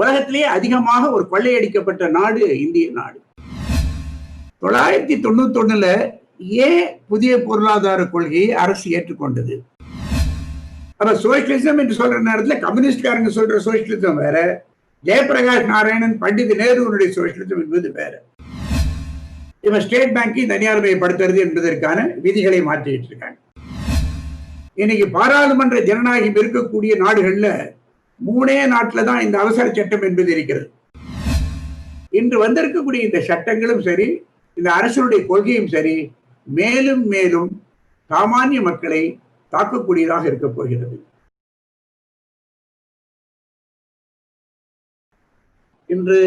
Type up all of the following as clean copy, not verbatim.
உலகத்திலேயே அதிகமாக ஒரு கொள்ளையடிக்கப்பட்ட நாடு இந்திய நாடு. 991 ஏன் புதிய பொருளாதார கொள்கையை அரசு ஏற்றுக்கொண்டது? அப்ப சோசியலிசம் என்று சொல்ற நேரத்தில் கம்யூனிஸ்ட்காரங்க சொல்ற சோசியலிசம் வேற, ஜெயபிரகாஷ் நாராயணன் பண்டித நேருனுடைய சோசியலிசம் என்பது வேற. இவன் ஸ்டேட் பேங்கை தனியார்மயப்படுத்துறது என்பதற்கான விதிகளை மாற்றிட்டு இருக்காங்க. இன்னைக்கு பாராளுமன்ற ஜனநாயகம் இருக்கக்கூடிய நாடுகள்ல 3 நாட்டில் தான் இந்த அவசர சட்டம் என்பது இருக்கிறது. இன்று வந்திருக்கக்கூடிய இந்த சட்டங்களும் சரி, இந்த அரசுடைய கொள்கையும் சரி, மேலும் மேலும் சாமானிய மக்களை தாக்கக்கூடியதாக இருக்க போகிறது. இன்று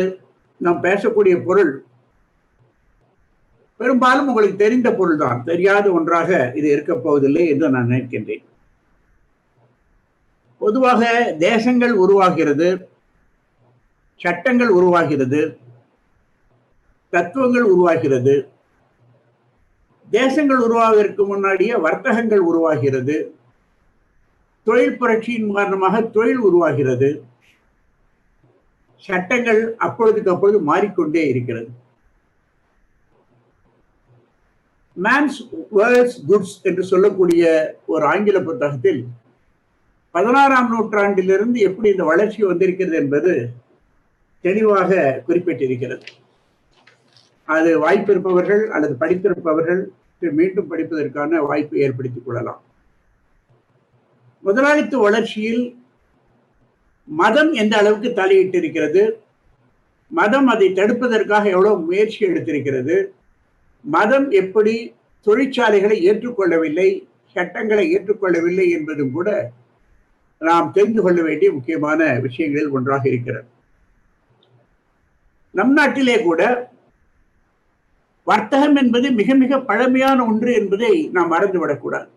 நாம் பேசக்கூடிய பொருள் பெரும்பாலும் உங்களுக்கு தெரிந்த பொருள் தான், தெரியாத ஒன்றாக இது இருக்க போவதில்லை என்று நான் நினைக்கின்றேன். பொதுவாக தேசங்கள் உருவாகிறது, சட்டங்கள் உருவாகிறது, தத்துவங்கள் உருவாகிறது. தேசங்கள் உருவாவதற்கு முன்னாடியே வர்த்தகங்கள் உருவாகிறது, தொழில் புரட்சியின் காரணமாக தொழில் உருவாகிறது, சட்டங்கள் அப்பொழுதுக்கு அப்பொழுது மாறிக்கொண்டே இருக்கிறது. மேன்ஸ் வேர்ல்ட்ஸ் குட்ஸ் என்று சொல்லக்கூடிய ஒரு ஆங்கில புத்தகத்தில் 16ஆம் நூற்றாண்டிலிருந்து எப்படி இந்த வளர்ச்சி வந்திருக்கிறது என்பது தெளிவாக குறிப்பிட்டிருக்கிறது. அது வாய்ப்பு இருப்பவர்கள் அல்லது படித்திருப்பவர்கள் மீண்டும் படிப்பதற்கான வாய்ப்பை ஏற்படுத்திக் கொள்ளலாம். முதலாளித்துவ வளர்ச்சியில் மதம் எந்த அளவுக்கு தலையிட்டு இருக்கிறது, மதம் அதை தடுப்பதற்காக எவ்வளவு முயற்சி எடுத்திருக்கிறது, மதம் எப்படி தொழிற்சாலைகளை ஏற்றுக்கொள்ளவில்லை, சட்டங்களை ஏற்றுக்கொள்ளவில்லை என்பதும் கூட நாம் தெரிந்து கொள்ள வேண்டிய முக்கியமான விஷயங்களில் ஒன்றாக இருக்கிறது. நம் நாட்டிலே கூட வர்த்தகம் என்பது மிக மிக பழமையான ஒன்று என்பதை நாம் மறந்துவிடக்கூடாது.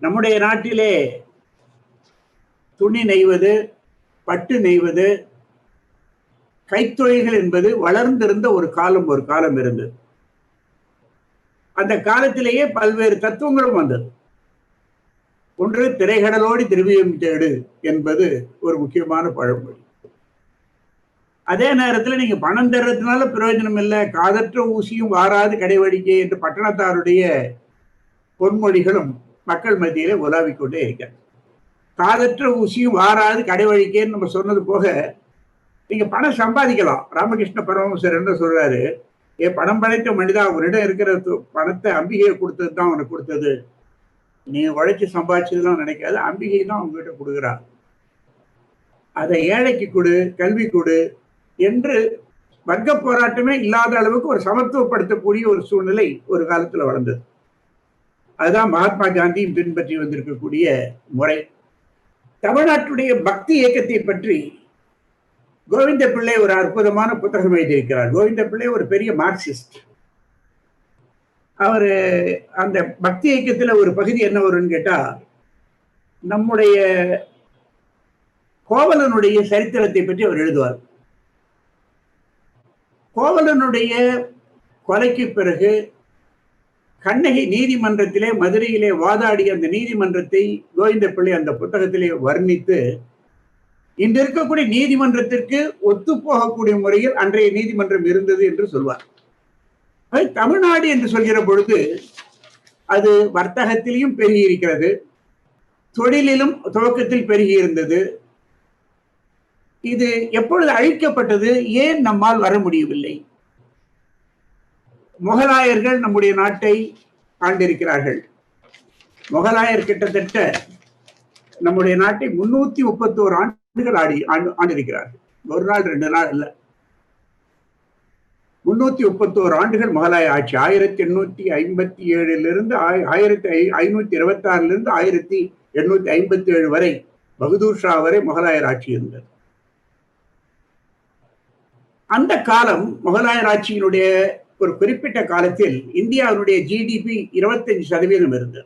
நம்முடைய நாட்டிலே துணி நெய்வது, பட்டு நெய்வது, கைத்தொழில்கள் என்பது வளர்ந்திருந்த ஒரு காலம் இருந்தது. அந்த காலத்திலேயே பல்வேறு தத்துவங்களும் வந்தது. ஒன்று, திரைகடலோடி திரவியம் தேடு என்பது ஒரு முக்கியமான பழமொழி. அதே நேரத்தில் நீங்க பணம் தர்றதுனால பிரயோஜனம் இல்லை, காதற்ற ஊசியும் வாராது கடைவடிக்கை என்று பட்டணத்தாருடைய பொன்மொழிகளும் மக்கள் மத்தியிலே உலாவிக்கொண்டே இருக்கிறது. காதற்ற ஊசியும் வாராது கடைவழிக்கேன்னு நம்ம சொன்னது போக, நீங்க பணம் சம்பாதிக்கலாம். ராமகிருஷ்ண பரமஹம்சர் என்ன சொல்றாரு, பணம் படைத்த மனிதா, அவனிடம் இருக்கிற பணத்தை அம்பிகையை கொடுத்தது தான் அவனுக்கு கொடுத்தது, நீ உழைச்சி சம்பாதிச்சதுலாம் நினைக்காது, அம்பிகை தான் அவங்ககிட்ட கொடுக்குறா, அதை ஏழைக்கு கொடு, கல்வி கொடு என்று வர்க்க போராட்டமே இல்லாத அளவுக்கு ஒரு சமத்துவப்படுத்தக்கூடிய ஒரு சூழ்நிலை ஒரு காலத்துல வளர்ந்தது. அதுதான் மகாத்மா காந்தியும் பின்பற்றி வந்திருக்கக்கூடிய முறை. தமிழ்நாட்டுடைய பக்தி இயக்கத்தை பற்றி கோவிந்த பிள்ளை ஒரு அற்புதமான புத்தகம் எழுதியிருக்கிறார். கோவிந்த பிள்ளை ஒரு பெரிய மார்க்சிஸ்ட். அவரு அந்த பக்தி இயக்கத்துல ஒரு பகுதி என்ன வரும்னு கேட்டா, நம்முடைய கோவலனுடைய சரித்திரத்தை பற்றி அவர் எழுதுவார். கோவலனுடைய கொலைக்கு பிறகு கண்ணகி நீதிமன்றத்திலே மதுரையிலே வாதாடிய அந்த நீதிமன்றத்தை கோவிந்த பிள்ளை அந்த புத்தகத்திலே வர்ணித்து, இன்று இருக்கக்கூடிய நீதிமன்றத்திற்கு ஒத்து போகக்கூடிய முறையில் அன்றைய நீதிமன்றம் இருந்தது என்று சொல்வார். தமிழ்நாடு என்று சொல்கிற பொழுது அது வர்த்தகத்திலும் பெருகி இருக்கிறது, தொழிலிலும் துவக்கத்தில் பெருகி இருந்தது. இது எப்பொழுது அழிக்கப்பட்டது, ஏன் நம்மால் வர முடியவில்லை? முகலாயர்கள் நம்முடைய நாட்டை ஆண்டிருக்கிறார்கள். முகலாயர் கிட்டத்தட்ட நம்முடைய நாட்டை 331 ஆண்டுகள் ஆண்டிருக்கிறார்கள். ஒரு நாள் 2 நாள் இல்ல, 331 ஆண்டுகள் முகலாய ஆட்சி. 1857 1526 1857 வரை, பகதூர் ஷா வரை முகலாயர் ஆட்சி இருந்தது. அந்த காலம் முகலாயர் ஆட்சியினுடைய ஒரு குறிப்பிட்ட காலத்தில் இந்தியாவுடைய ஜிடிபி 25% இருந்தது.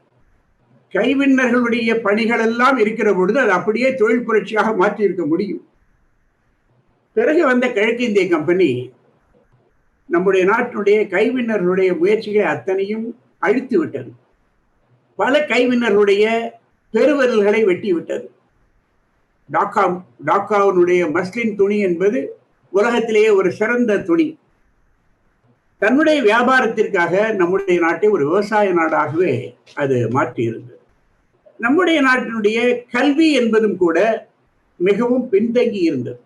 கைவின்னர்களுடைய பணிகள் எல்லாம் இருக்கிற பொழுது அது அப்படியே தொழில் புரட்சியாக மாற்றி இருக்க முடியும். பிறகு வந்த கிழக்கு இந்திய கம்பெனி நம்முடைய நாட்டினுடைய கைவின்னர்களுடைய முயற்சிகளை அத்தனையும் அழித்து விட்டது. பல கைவின்னர்களுடைய பெருவிரல்களை வெட்டி விட்டது. டாக்கா டாக்காவினுடைய மஸ்லின் துணி என்பது உலகத்திலேயே ஒரு சிறந்த துணி. தன்னுடைய வியாபாரத்திற்காக நம்முடைய நாட்டை ஒரு விவசாய நாடாகவே அது மாற்றியிருந்தது. நம்முடைய நாட்டினுடைய கல்வி என்பதும் கூட மிகவும் பின்தங்கி இருந்தது.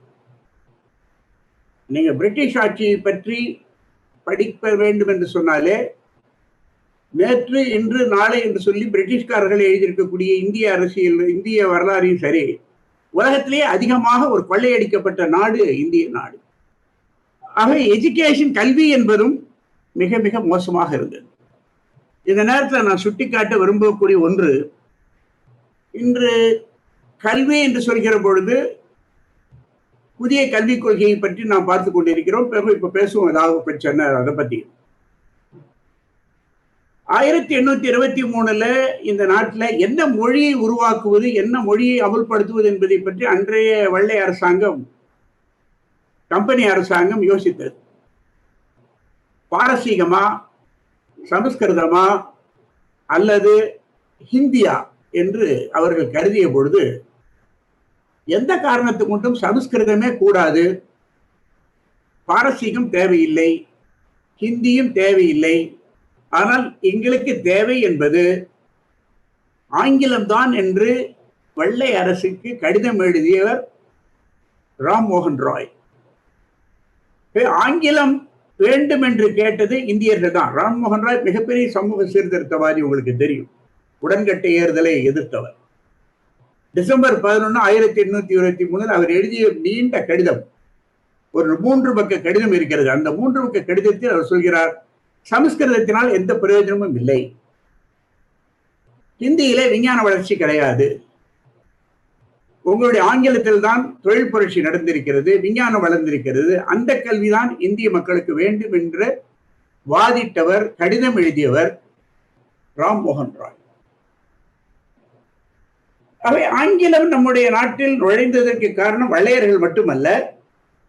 நீங்க பிரிட்டிஷ் ஆட்சியை பற்றி படிக்க வேண்டும் என்று சொன்னாலே நேற்று இன்று நாளை என்று சொல்லி பிரிட்டிஷ்காரர்கள் எழுதியிருக்கக்கூடிய இந்திய அரசியல், இந்திய வரலாறையும் சரி, உலகத்திலேயே அதிகமாக ஒரு கொள்ளையடிக்கப்பட்ட நாடு இந்திய நாடு. ஆக எஜுகேஷன், கல்வி என்பதும் மிக மிக மோசமாக இருந்தது. இந்த நேரத்தில் நான் சுட்டிக்காட்ட விரும்பக்கூடிய ஒன்று, இன்று கல்வி என்று சொல்கிற பொழுது புதிய கல்விக் கொள்கையை பற்றி நாம் பார்த்து கொண்டிருக்கிறோம். இப்ப பேசுவோம் ஏதாவது பிரச்சனை அதை பத்தி. 1823 இந்த நாட்டில் என்ன மொழியை உருவாக்குவது, என்ன மொழியை அமுல்படுத்துவது என்பதை பற்றி அன்றைய வெள்ளை அரசாங்கம், கம்பெனி அரசாங்கம் யோசித்தது. பாரசீகமா, சமஸ்கிருதமா அல்லது ஹிந்தியா என்று அவர்கள் கருதிய பொழுது, எந்த காரணத்துக்கு மட்டும் சமஸ்கிருதமே கூடாது, பாரசீகம் தேவையில்லை, ஹிந்தியும் தேவையில்லை, ஆனால் எங்களுக்கு தேவை என்பது ஆங்கிலம்தான் என்று வெள்ளை அரசுக்கு கடிதம் எழுதியவர் ராம்மோகன் ராய். ஆங்கிலம் வேண்டும் என்று கேட்டது இந்தியர்கள் தான். ராம்மோகன் ராய் மிகப்பெரிய சமூக சீர்திருத்தவாதி, உங்களுக்கு தெரியும். உடன்கட்டை ஏறுதலை எதிர்த்தவர். டிசம்பர் 11, 1823 அவர் எழுதிய நீண்ட கடிதம், ஒரு 3 பக்க கடிதம் இருக்கிறது. அந்த 3 பக்க கடிதத்தில் அவர் சொல்கிறார், சமஸ்கிருதத்தினால் எந்த பிரயோஜனமும் இல்லை, ஹிந்தியிலே விஞ்ஞான வளர்ச்சி கிடையாது, உங்களுடைய ஆங்கிலத்தில் தான் தொழில் புரட்சி நடந்திருக்கிறது, விஞ்ஞானம் வளர்ந்திருக்கிறது, அந்த கல்விதான் இந்திய மக்களுக்கு வேண்டும் என்று வாதிட்டவர், கடிதம் எழுதியவர் ராம்மோகன் ராய். அவை ஆங்கிலம் நம்முடைய நாட்டில் நுழைந்ததற்கு காரணம் வெள்ளையர்கள் மட்டுமல்ல,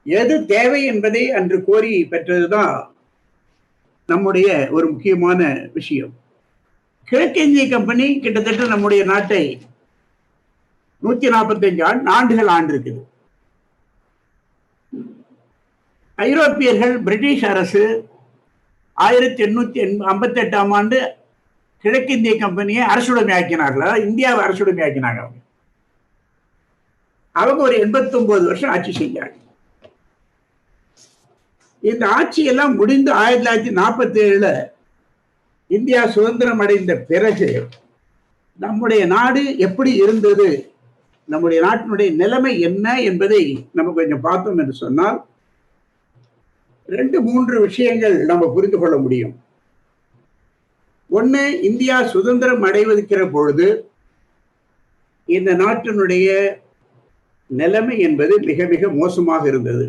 எது தேவை என்பதை அன்று கோரி பெற்றதுதான் நம்முடைய ஒரு முக்கியமான விஷயம். கிழக்கிந்திய கம்பெனி கிட்டத்தட்ட நம்முடைய நாட்டை 145 ஆண்டுகள் ஆண்டிருக்குது. ஐரோப்பியர்கள், பிரிட்டிஷ் அரசு 1858 ஆண்டு கிழக்கிந்திய கம்பெனியை அரசுடைமை ஆக்கினார்கள், இந்தியாவை அரசுடைமை ஆக்கினாங்க. அவங்க ஒரு 89 வருஷம் ஆட்சி செஞ்சாங்க. இந்த ஆட்சி எல்லாம் முடிந்து 1947 இந்தியா சுதந்திரம் அடைந்த பிறகு நம்முடைய நாடு எப்படி இருந்தது, நம்முடைய நாட்டினுடைய நிலைமை என்ன என்பதை நம்ம கொஞ்சம் பார்த்தோம் என்று சொன்னால் 2-3 விஷயங்கள் நம்ம புரிந்து கொள்ள முடியும். ஒண்ணு, இந்தியா சுதந்திரம் அடைவதற்கிற பொழுது இந்த நாட்டினுடைய நிலைமை என்பது மிக மிக மோசமாக இருந்தது.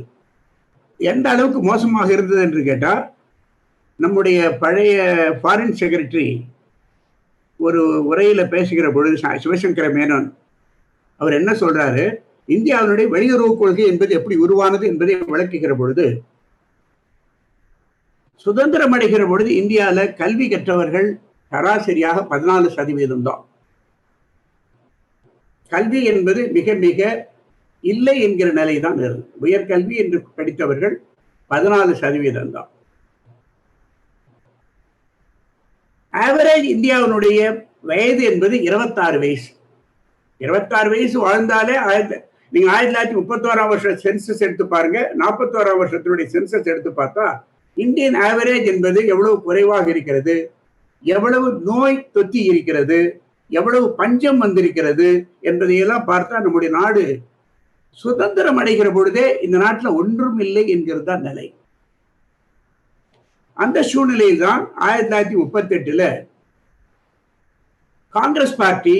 எந்த அளவுக்கு மோசமாக இருந்தது என்று கேட்டால், நம்முடைய பழைய ஃபாரின் செக்ரட்டரி ஒரு உரையில பேசுகிற பொழுது, சிவசங்கர மேனன், அவர் என்ன சொல்றாரு, இந்தியாவினுடைய வெளியுறவு கொள்கை என்பது எப்படி உருவானது என்பதை விளக்குகிற பொழுது, சுதந்திரம் அடைகிற பொழுது இந்தியாவில் கல்வி கற்றவர்கள் சராசரியாக 14% தான். கல்வி என்பது மிக மிக இல்லை என்கிற நிலைதான் இருந்தது. உயர்கல்வி என்று படித்தவர்கள் 14% தான். ஆவரேஜ் இந்தியாவினுடைய வயது என்பது 26 வயசு. 26 வயசு வாழ்ந்தாலே நீங்க 1931 வருஷம் சென்சஸ் எடுத்து பாருங்க, 41 வருஷத்தினுடைய சென்சஸ் எடுத்து பார்த்தா இந்தியன் ஆவரேஜ் என்பது எவ்வளவு குறைவாக இருக்கிறது, எவ்வளவு நோய் தொத்தி இருக்கிறது, எவ்வளவு பஞ்சம் வந்திருக்கிறது என்பதையெல்லாம் பார்த்தா நம்முடைய நாடு சுதந்திரம் அடைகிற பொழுதே இந்த நாட்டில் ஒன்றும் இல்லை என்கிறது தான் நிலை. அந்த சூழ்நிலையில் தான் 1938 காங்கிரஸ் பார்ட்டி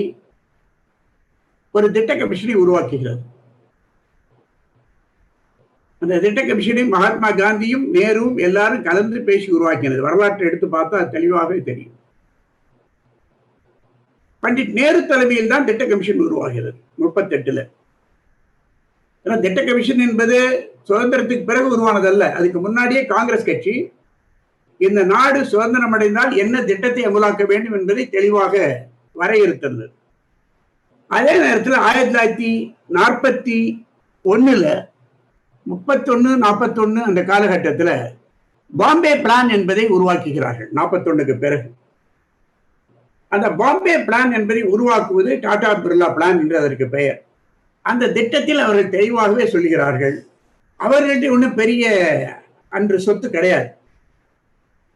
ஒரு திட்ட கமிஷனை உருவாக்குகிறது. அந்த திட்ட கமிஷனை மகாத்மா காந்தியும் நேருவும் எல்லாரும் கலந்து பேசி உருவாக்கினது. வரலாற்றை எடுத்து பார்த்தா தெளிவாகவே தெரியும். பண்டிட் நேரு தலைமையில் தான் திட்ட கமிஷன் உருவாகிறது 38. திட்ட கமிஷன் என்பது சுதந்திரத்துக்கு பிறகு உருவானதல்ல, அதுக்கு முன்னாடியே காங்கிரஸ் கட்சி இந்த நாடு சுதந்திரம் அடைந்தால் என்ன திட்டத்தை அமலாக்க வேண்டும் என்பதை தெளிவாக வரையறுத்தது. அதே நேரத்தில் 1941 31 41 அந்த காலகட்டத்தில் பாம்பே பிளான் என்பதை உருவாக்குகிறார்கள். 41க்கு பிறகு அந்த பாம்பே பிளான் என்பதை உருவாக்குவது டாடா பிர்லா பிளான் என்று அதற்கு பெயர். அந்த திட்டத்தில் அவர்கள் தெளிவாகவே சொல்கிறார்கள், அவர்கள்ட்ட ஒன்றும் பெரிய அன்று சொத்து கிடையாது.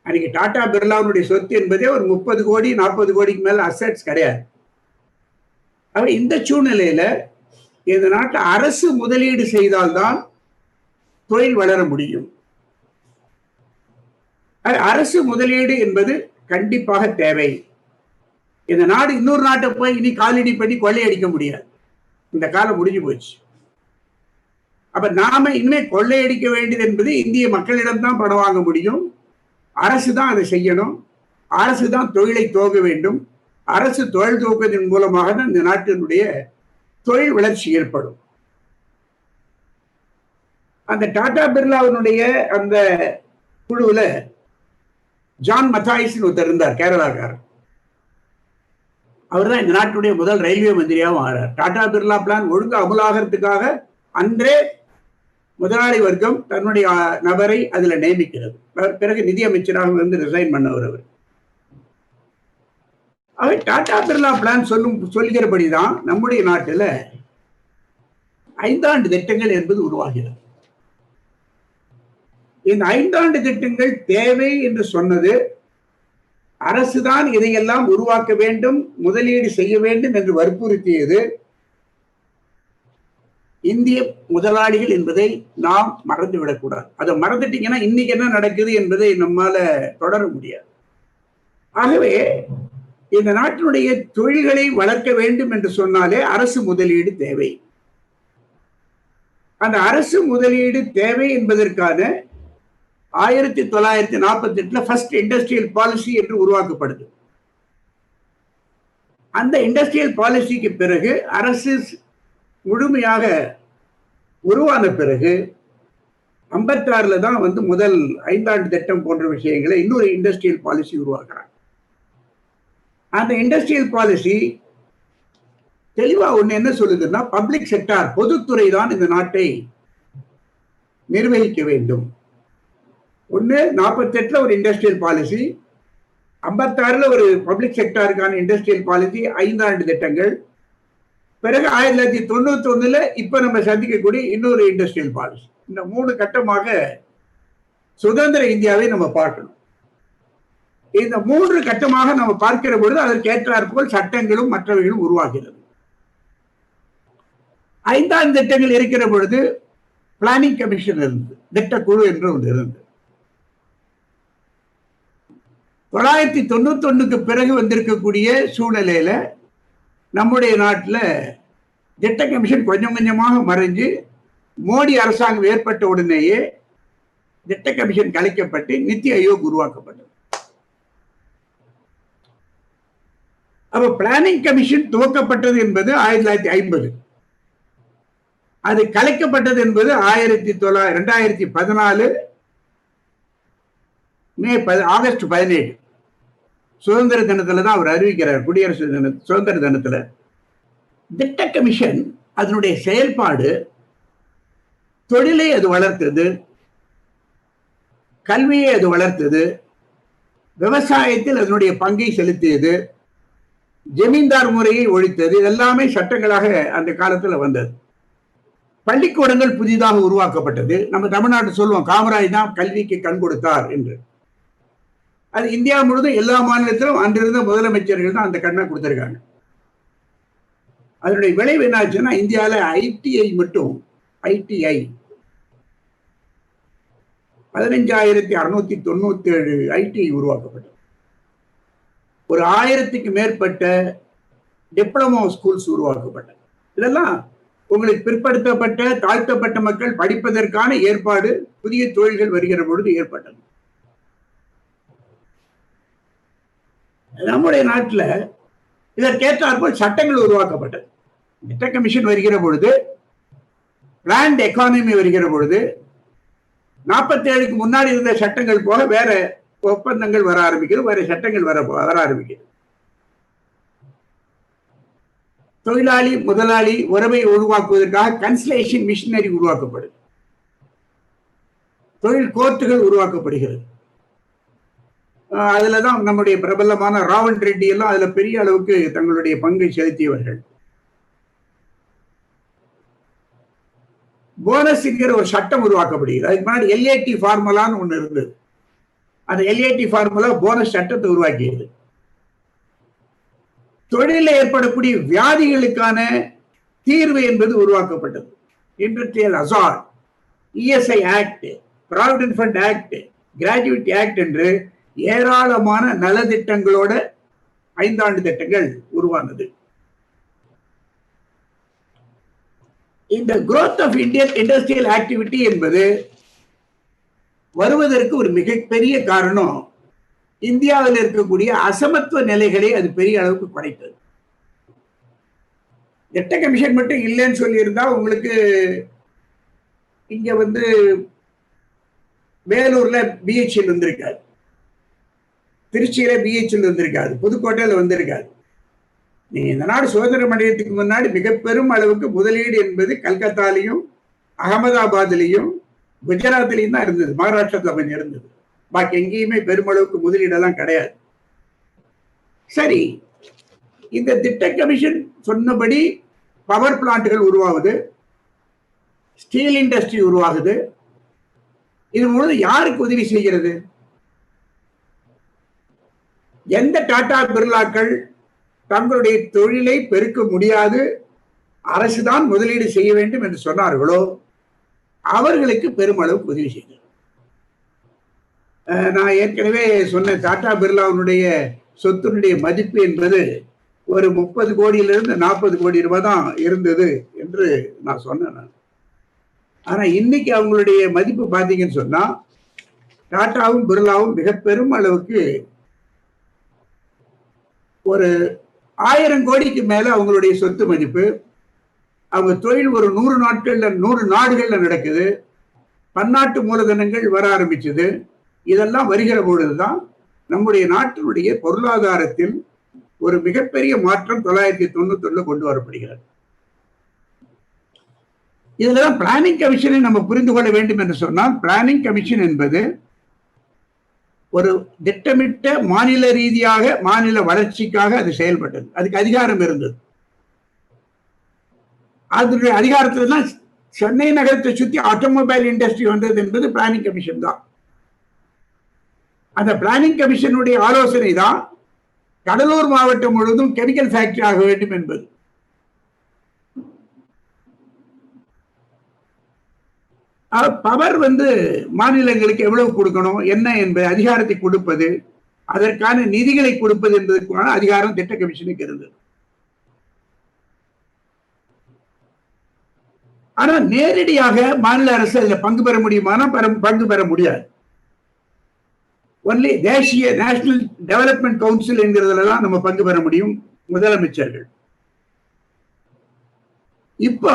அன்னைக்கு டாடா பிர்லாவுடைய சொத்து என்பதே ஒரு 30 கோடி 40 கோடிக்கு மேல அசெட்ஸ் கிடையாது. இந்த சூழ்நிலையில இந்த நாட்டில் அரசு முதலீடு செய்தால்தான் தொழில் வளர முடியும். அரசு முதலீடு என்பது கண்டிப்பாக தேவை. இந்த நாடு இன்னொரு நாட்டை போய் இனி காலடி பண்ணி கொள்ளையடிக்க முடியாது. இந்த காலம் முடிஞ்சு போச்சு. அப்ப நாம இனிமே கொள்ளையடிக்க வேண்டியது என்பது இந்திய மக்களிடம்தான் பணம் வாங்க முடியும். அரசு தான் அதை செய்யணும். அரசு தான் தொழிலை துவங்க வேண்டும். அரசு தொழில் துவக்குவதன் மூலமாக தான் இந்த நாட்டினுடைய தொழில் வளர்ச்சி ஏற்படும். அந்த டாடா பிர்லாவினுடைய அந்த குழுவில் ஜான் மத்தாயிஸ் ஒருத்தர் இருந்தார், கேரளாக்காரர். அவர் தான் இந்த நாட்டுடைய முதல் ரயில்வே மந்திரியாகவும் ஆகிறார். டாடா பிர்லா பிளான் ஒழுங்கு அமலாகிறதுக்காக அன்றே முதலாளி வர்க்கம் தன்னுடைய நபரை அதுல நியமிக்கிறது. பிறகு நிதி அமைச்சராக வந்து ரிசைன் பண்ணவர் அவர். டாடா பிர்லா பிளான் சொல்கிறபடிதான் நம்முடைய நாட்டில் 5 ஆண்டு திட்டங்கள் என்பது உருவாகிறது. இந்த 5 ஆண்டு திட்டங்கள் தேவை என்று சொன்னது அரசுதான் இதையெல்லாம் உருவாக்க வேண்டும், முதலீடு செய்ய வேண்டும் என்று வற்புறுத்தியது இந்திய முதலாளிகள் என்பதை நாம் மறந்துவிடக்கூடாது. அதை மறந்துட்டீங்கன்னா இன்னைக்கு என்ன நடக்குது என்பதை நம்மால தொடர முடியாது. ஆகவே இந்த நாட்டினுடைய தொழில்களை வளர்க்க வேண்டும் என்று சொன்னாலே அரசு முதலீடு தேவை. அந்த அரசு முதலீடு தேவை என்பதற்கான 1948 ஃபர்ஸ்ட் இண்டஸ்ட்ரியல் பாலிசி என்று உருவாக்கப்படுது. அந்த இண்டஸ்ட்ரியல் பாலிசிக்கு பிறகு அரசு முழுமையாக உருவான பிறகு 56 தான் வந்து முதல் 5 ஆண்டு திட்டம் போன்ற விஷயங்களை இன்னொரு இண்டஸ்ட்ரியல் பாலிசி உருவாக்குறாங்க. அந்த இண்டஸ்ட்ரியல் பாலிசி தெளிவா ஒண்ணு என்ன சொல்லுதுன்னா, பப்ளிக் செக்டார், பொதுத்துறை தான் இந்த நாட்டை நிர்வகிக்க வேண்டும். ஒண்ணு 48 ஒரு இண்டஸ்ட்ரியல் பாலிசி, 56 ஒரு பப்ளிக் செக்டாருக்கான இண்டஸ்ட்ரியல் பாலிசி, 5 ஆண்டு திட்டங்கள். பிறகு 1991 இப்ப நம்ம சந்திக்கக்கூடிய இன்னொரு இண்டஸ்ட்ரியல் பாலிசி. இந்த 3 கட்டமாக சுதந்திர இந்தியாவை நம்ம பார்க்கணும். இந்த 3 கட்டமாக நம்ம பார்க்கிற பொழுது அதற்கு ஏற்றாற்போல் சட்டங்களும் மற்றவைகளும் உருவாகிறது. 5 ஆண்டு திட்டங்கள் இருக்கிற பொழுது பிளானிங் கமிஷன் இருந்து, திட்டக்குழு என்று ஒன்று இருந்து. 1991 பிறகு வந்திருக்கக்கூடிய சூழ்நிலையில நம்முடைய நாட்டில் திட்ட கமிஷன் கொஞ்சம் கொஞ்சமாக மறைஞ்சு மோடி அரசாங்கம் ஏற்பட்ட உடனேயே திட்ட கமிஷன் கலைக்கப்பட்டு நித்தி ஆயோக் உருவாக்கப்பட்டது. அப்ப பிளானிங் கமிஷன் துவக்கப்பட்டது என்பது 1950. அது கலைக்கப்பட்டது என்பது 2014 ஆகஸ்ட் 17 சுதந்திர தினத்துல தான் அவர் அறிவிக்கிறார். குடியரசு சுதந்திர தினத்துல திட்ட கமிஷன் அதனுடைய செயல்பாடு தொழிலை அது வளர்த்தது, கல்வியை அது வளர்த்தது, விவசாயத்தில் அதனுடைய பங்கை செலுத்தியது, ஜமீன்தார் முறையை ஒழித்தது. எல்லாமே சட்டங்களாக அந்த காலத்துல வந்தது. பள்ளிக்கூடங்கள் புதிதாக உருவாக்கப்பட்டது. நம்ம தமிழ்நாட்டு சொல்லுவோம், காமராஜ் தான் கல்விக்கு கண் கொடுத்தார் என்று. அது இந்தியா முழுவதும் எல்லா மாநிலத்திலும் அன்றிருந்த முதலமைச்சர்கள் தான் அந்த கண்ணை கொடுத்திருக்காங்க. அதனுடைய விளைவு என்னாச்சுன்னா, இந்தியாவில் ஐடிஐ மட்டும் 15,697 ஐடிஐ உருவாக்கப்பட்டது. ஒரு 1000க்கு மேற்பட்ட டிப்ளமோ ஸ்கூல்ஸ் உருவாக்கப்பட்டது. இதெல்லாம் உங்களுக்கு பிற்படுத்தப்பட்ட தாழ்த்தப்பட்ட மக்கள் படிப்பதற்கான ஏற்பாடு, புதிய தொழில்கள் வருகிற பொழுது ஏற்பட்டது. நம்முடைய நாட்டில் இதற்கேற்றாற்போல் சட்டங்கள் உருவாக்கப்பட்டது. திட்ட கமிஷன் வருகிற பொழுது, பிளான்ட் எக்கானமி வருகிற பொழுது, 47க்கு முன்னாடி இருந்த சட்டங்கள் போக வேற ஒப்பந்தங்கள் வர ஆரம்பிக்கிறது, வேற சட்டங்கள் வர ஆரம்பிக்கிறது. தொழிலாளி முதலாளி உறவை உருவாக்குவதற்காக கன்சலேஷன் மிஷினரி உருவாக்கப்படுது. தொழில் கோர்ட்டுகள் உருவாக்கப்படுகிறது. அதுலதான் நம்முடைய பிரபலமான ராவன் ரெட்டி எல்லாம் அதுல பெரிய அளவுக்கு தங்களுடைய பங்கை செலுத்தியவர்கள். போனஸ் என்கிற ஒரு சட்டம் உருவாக்கப்படுகிறது. அதுக்கு முன்னாடி எல்ஏடி ஃபார்முலான்னு ஒண்ணு இருந்தது. அந்த எல்ஏடி ஃபார்முலா போனஸ் சட்டத்தை உருவாக்கியது. தொழிலில் ஏற்படக்கூடிய வியாதிகளுக்கான தீர்வு என்பது உருவாக்கப்பட்டது. Industrial hazard, ESI act, provident fund act, gratuity act என்று ஏராளமான நலத்திட்டங்களோட 5 ஆண்டு திட்டங்கள் உருவானது. இந்த growth of Indian industrial activity என்பது வருவதற்கு ஒரு மிகப்பெரிய காரணம் இந்தியாவில் இருக்கக்கூடிய அசமத்துவ நிலைகளை அது பெரிய அளவுக்கு குறைத்தது. திட்ட கமிஷன் மட்டும் இல்லைன்னு சொல்லி இருந்தா உங்களுக்கு இங்க வேலூர்ல பிஹெச்எல் வந்திருக்காது, திருச்சியில பிஹெச்எல் வந்திருக்காது, புதுக்கோட்டையில வந்திருக்காது. நீங்க இந்த நாடு சுதந்திரம் அடையத்துக்கு முன்னாடி மிக பெரும் அளவுக்கு முதலீடு என்பது கல்கத்தாலையும் அகமதாபாத்லையும் குஜராத்லையும் தான் இருந்தது, மகாராஷ்டிரத்துல கொஞ்சம் இருந்தது. பாக்கி எங்கேயுமே பெருமளவுக்கு முதலீடெல்லாம் கிடையாது. சரி, இந்த திட்ட கமிஷன் சொன்னபடி பவர் பிளான்ட்கள் உருவாகுது, ஸ்டீல் இண்டஸ்ட்ரி உருவாகுது. இது முழுது யாருக்கு உதவி செய்கிறது? எந்த டாடா பிர்லாக்கள் தங்களுடைய தொழிலை பெருக்க முடியாது, அரசுதான் முதலீடு செய்ய வேண்டும் என்று சொன்னார்களோ அவர்களுக்கு பெருமளவுக்கு உதவி செய்கிறது. நான் ஏற்கனவே சொன்ன டாடா பிர்லாவுடைய சொத்தினுடைய மதிப்பு என்பது ஒரு 30 கோடியிலிருந்து 40 கோடி ரூபாய் தான் இருந்தது என்று நான் சொன்னேன். ஆனா இன்னைக்கு அவங்களுடைய மதிப்பு பார்த்தீங்கன்னு சொன்னா டாடாவும் பிர்லாவும் மிக பெரும் அளவுக்கு ஒரு 1000 கோடிக்கு மேல அவங்களுடைய சொத்து மதிப்பு. அவங்க தொழில் ஒரு 100 நாட்கள்ல 100 நாடுகள்ல நடக்குது. பன்னாட்டு மூலதனங்கள் வர ஆரம்பிச்சது. இதெல்லாம் வருகிற பொழுதுதான் நம்முடைய நாட்டினுடைய பொருளாதாரத்தில் ஒரு மிகப்பெரிய மாற்றம் 991 கொண்டு வரப்படுகிறது. இதுலதான் பிளானிங் கமிஷனை நம்ம புரிந்து கொள்ள வேண்டும் என்று சொன்னால், பிளானிங் கமிஷன் என்பது ஒரு திட்டமிட்ட மாநில ரீதியாக மாநில வளர்ச்சிக்காக அது செயல்பட்டது. அதுக்கு அதிகாரம் இருந்தது. அதனுடைய அதிகாரத்தில் தான் சென்னை நகரத்தை சுற்றி ஆட்டோமொபைல் இண்டஸ்ட்ரி வந்தது என்பது பிளானிங் கமிஷன் தான். அந்த பிளானிங் கமிஷனுடைய ஆலோசனை தான் கடலூர் மாவட்டம் முழுவதும் கெமிக்கல் ஃபேக்டரி ஆக வேண்டும் என்பது. பவர் மாநிலங்களுக்கு எவ்வளவு கொடுக்கணும், என்ன என்பது அதிகாரத்தை கொடுப்பது, அதற்கான நிதிகளை கொடுப்பது என்பதற்கான அதிகாரம் திட்ட கமிஷனுக்கு இருந்தது. ஆனா நேரடியாக மாநில அரசு அதில் பங்கு பெற முடியுமானா பங்கு பெற முடியாது. ஒன்லி தேசிய நேஷனல் டெவலப்மெண்ட் கவுன்சில் என்கிறதுலாம் நம்ம பங்கு பெற முடியும், முதலமைச்சர்கள். இப்போ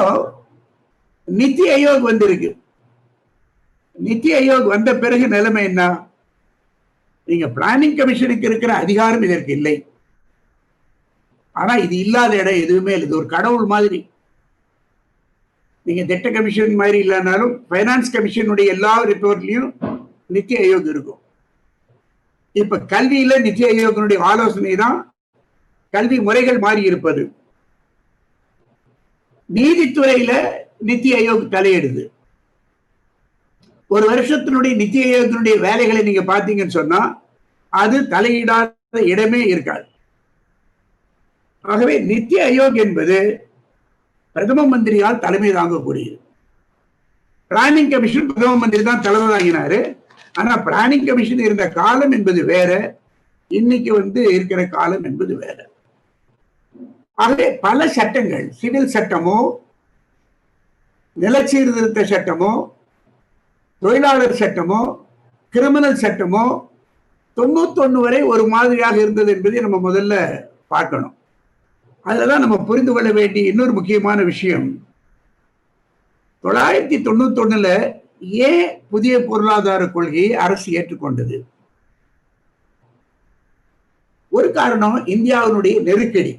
நித்தி ஆயோக் வந்திருக்கு. நித்தி ஆயோக் வந்த பிறகு நிலைமை என்ன? நீங்க பிளானிங் கமிஷனுக்கு இருக்கிற அதிகாரம் இதற்கு இல்லை. ஆனா இது இல்லாத இடம் எதுவுமே இல்லை. இது ஒரு கடவுள் மாதிரி. நீங்க திட்ட கமிஷன் மாதிரி இல்லைனாலும் பைனான்ஸ் கமிஷனுடைய எல்லா ரிப்போர்ட்லயும் நித்தி ஆயோக் இருக்கும். இப்ப கல்வியில நித்தி ஆயோகனுடைய ஆலோசனை தான் கல்வி முறைகள் மாறி இருப்பது. நீதித்துறையில நித்தி ஆயோக் தலையிடுது. ஒரு வருஷத்தினுடைய நித்தி ஆயோகனுடைய வேலைகளை நீங்க பாத்தீங்கன்னு சொன்னா அது தலையிடாத இடமே இருக்காது. ஆகவே நித்தி ஆயோக் என்பது பிரதம மந்திரியால் தலைமை தாங்கக்கூடியது. பிளானிங் கமிஷன் பிரதம மந்திரி தான் தலைமை தாங்கினாரு. ஆனா பிளானிங் கமிஷன் இருந்த காலம் என்பது வேற, இன்னைக்கு இருக்கிற காலம் என்பது வேற. ஆகவே பல சட்டங்கள், சிவில் சட்டமோ நிலச்சீர்திருத்த சட்டமோ தொழிலாளர் சட்டமோ கிரிமினல் சட்டமோ 91 வரை ஒரு மாதிரியாக இருந்தது என்பதை நம்ம முதல்ல பார்க்கணும். அதுதான் நம்ம புரிந்து கொள்ள வேண்டிய இன்னொரு முக்கியமான விஷயம். 991 ஏன் புதிய பொருளாதார கொள்கையை அரசு ஏற்றுக்கொண்டது? ஒரு காரணம் இந்தியாவினுடைய நெருக்கடி.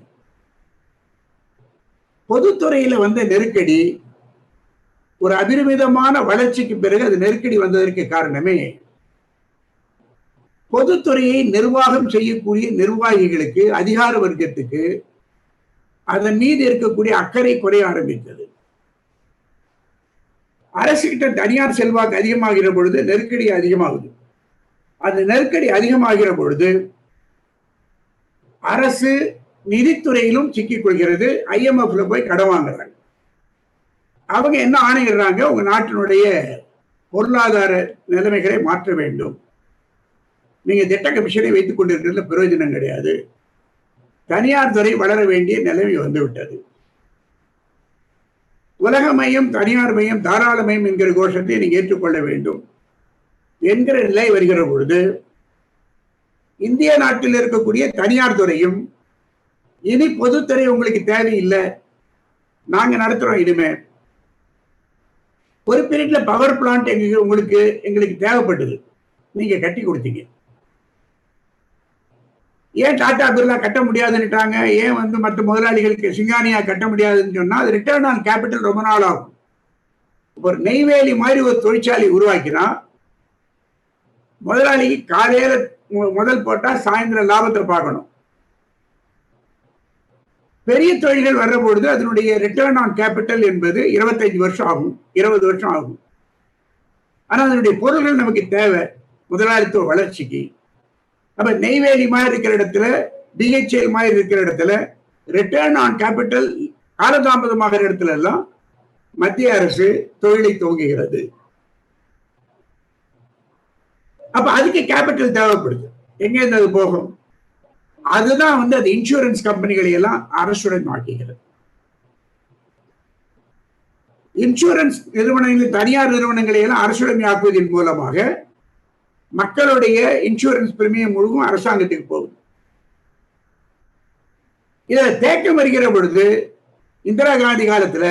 பொதுத்துறையில வந்த நெருக்கடி ஒரு அபரிமிதமான வளர்ச்சிக்கு பிறகு அது நெருக்கடி வந்ததற்கு காரணமே பொதுத்துறையை நிர்வாகம் செய்யக்கூடிய நிர்வாகிகளுக்கு, அதிகார வர்க்கத்துக்கு அதன் மீது இருக்கக்கூடிய அக்கறை குறைய ஆரம்பித்தது. அரசுகிட்ட தனியார் செல்வாக்கு அதிகமாகிற பொழுது நெருக்கடி அதிகமாகுது. அந்த நெருக்கடி அதிகமாகிற பொழுது அரசு நிதித்துறையிலும் சிக்கிக் கொள்கிறது. IMF போய் கடன் வாங்குறாங்க. அவங்க என்ன ஆணையிடுறாங்க, உங்க நாட்டினுடைய பொருளாதார நிலைமைகளை மாற்ற வேண்டும், நீங்க திட்ட கமிஷனை வைத்துக் கொண்டிருக்கிறதுல பிரயோஜனம் கிடையாது, தனியார் துறை வளர வேண்டிய நிலைமை வந்துவிட்டது, உலக மையம் தனியார் மையம் தாராள மையம் என்கிற கோஷத்தை நீங்க ஏற்றுக்கொள்ள வேண்டும் என்கிற நிலை வருகிற பொழுது இந்திய நாட்டில் இருக்கக்கூடிய தனியார் துறையும் இனி பொதுத்துறை உங்களுக்கு தேவையில்லை, நாங்க நடத்துறோம், இனிமே ஒரு பீரியட்ல பவர் பிளான்ட் எங்களுக்கு தேவைப்பட்டது, நீங்க கட்டி கொடுத்தீங்க, ஏன் டாடா பிர்லா கட்ட முடியாதுன்னுட்டாங்க, ஏன் மற்ற முதலாளிகளுக்கு சிங்கானியா கட்ட முடியாதுன்னு சொன்னா அது ரிட்டர்ன் ஆன் கேபிட்டல் ரொம்ப நாள் ஆகும். ஒரு நெய்வேலி மாதிரி ஒரு தொழிற்சாலை உருவாக்கினா முதலாளிக்கு காலையில முதல் போட்டா சாயந்தரம் லாபத்தை பார்க்கணும். பெரிய தொழில்கள் வர்ற பொழுது அதனுடைய ரிட்டர்ன் ஆன் கேபிட்டல் என்பது 25 வருஷம் ஆகும், 20 வருஷம் ஆகும். ஆனா அதனுடைய பொருள்கள் நமக்கு தேவை முதலாளித்துவ வளர்ச்சிக்கு. அப்ப நெய்வேலி மாதிரி இருக்கிற இடத்துல, DHL மாதிரி இருக்கிற இடத்துல ரிட்டர்ன் ஆன் கேபிட்டல் காலதாமதமாகிற இடத்துல எல்லாம் மத்திய அரசு தொழிலை துவங்குகிறது. அப்ப அதுக்கு கேபிட்டல் தேவைப்படுது. எங்க இருந்து அது போகும்? அதுதான் அது இன்சூரன்ஸ் கம்பெனிகளை எல்லாம் அரசுடன் மாற்றுகிறது. இன்சூரன்ஸ் நிறுவனங்கள், தனியார் நிறுவனங்களை எல்லாம் அரசுடைமையாக்குவதன் மூலமாக மக்களுடைய இன்சூரன்ஸ் பிரீமியம் முழுவதும் அரசாங்கத்துக்கு போகுது. இத தேக்கம் வருகிற பொழுது இந்திரா காந்தி காலத்துல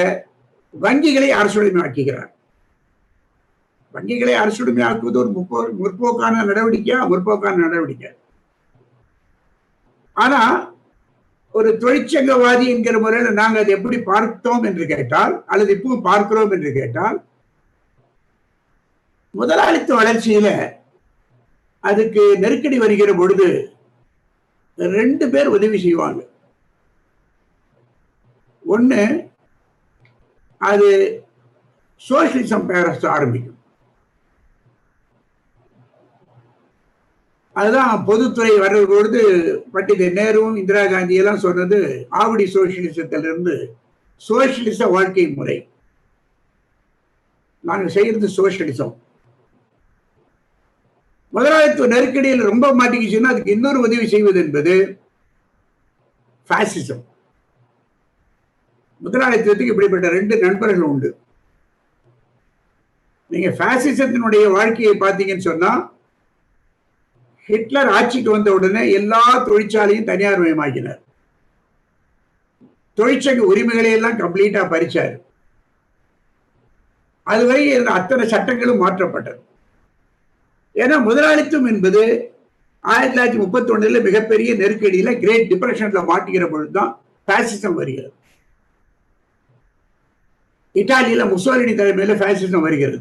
வங்கிகளை அரசுடைமையாக்குகிறார். வங்கிகளை அரசுடைமையாக்குவது ஒரு முற்போக்கான நடவடிக்கை. ஆனா ஒரு தொழிற்சங்கவாதி என்கிற முறையில் நாங்கள் அதை எப்படி பார்த்தோம் என்று கேட்டால், அல்லது இப்பவும் பார்க்கிறோம் என்று கேட்டால், முதலாளித்துவ வளர்ச்சியில அதுக்கு நெருக்கடி வருகிற பொழுது 2 பேர் உதவி செய்வாங்க. ஒண்ணு, அது சோசியலிசம் பேரஸ் ஆரம்பிக்கும். அதுதான் பொதுத்துறை வர்ற பொழுது பண்டித நேருவும் இந்திரா காந்தி எல்லாம் சொன்னது, ஆவடி சோசியலிசத்திலிருந்து சோசியலிச வாழ்க்கை முறை, நாங்கள் செய்யறது சோசியலிசம். முதலாளித்துவ நெருக்கடியில் ரொம்ப மாட்டிக்கிச்சுன்னா அதுக்கு இன்னொரு உதவி செய்வது என்பது பாசிசம். முதலாளித்துவத்துக்கு இப்படிப்பட்ட 2 நண்பர்கள் உண்டு. நீங்க பாசிசத்தினுடைய வாழ்க்கையை பார்த்தீங்கன்னு சொன்னா, ஹிட்லர் ஆட்சிக்கு வந்த உடனே எல்லா தொழிற்சாலையும் தனியார் மயமாக்கினார். தொழிற்சங்க உரிமைகளை எல்லாம் கம்ப்ளீட்டா பறிச்சார். அதுவரை இருந்த அத்தனை சட்டங்களும் மாற்றப்பட்டது. ஏன்னா முதலாளித்துவம் என்பது 1931 மிகப்பெரிய நெருக்கடியில, கிரேட் டிப்ரெஷன்ல மாட்டுகிற பொழுதுதான் பாசிசம் வருகிறது. இத்தாலியில முசோலினி தலைமையில பாசிசம் வருகிறது.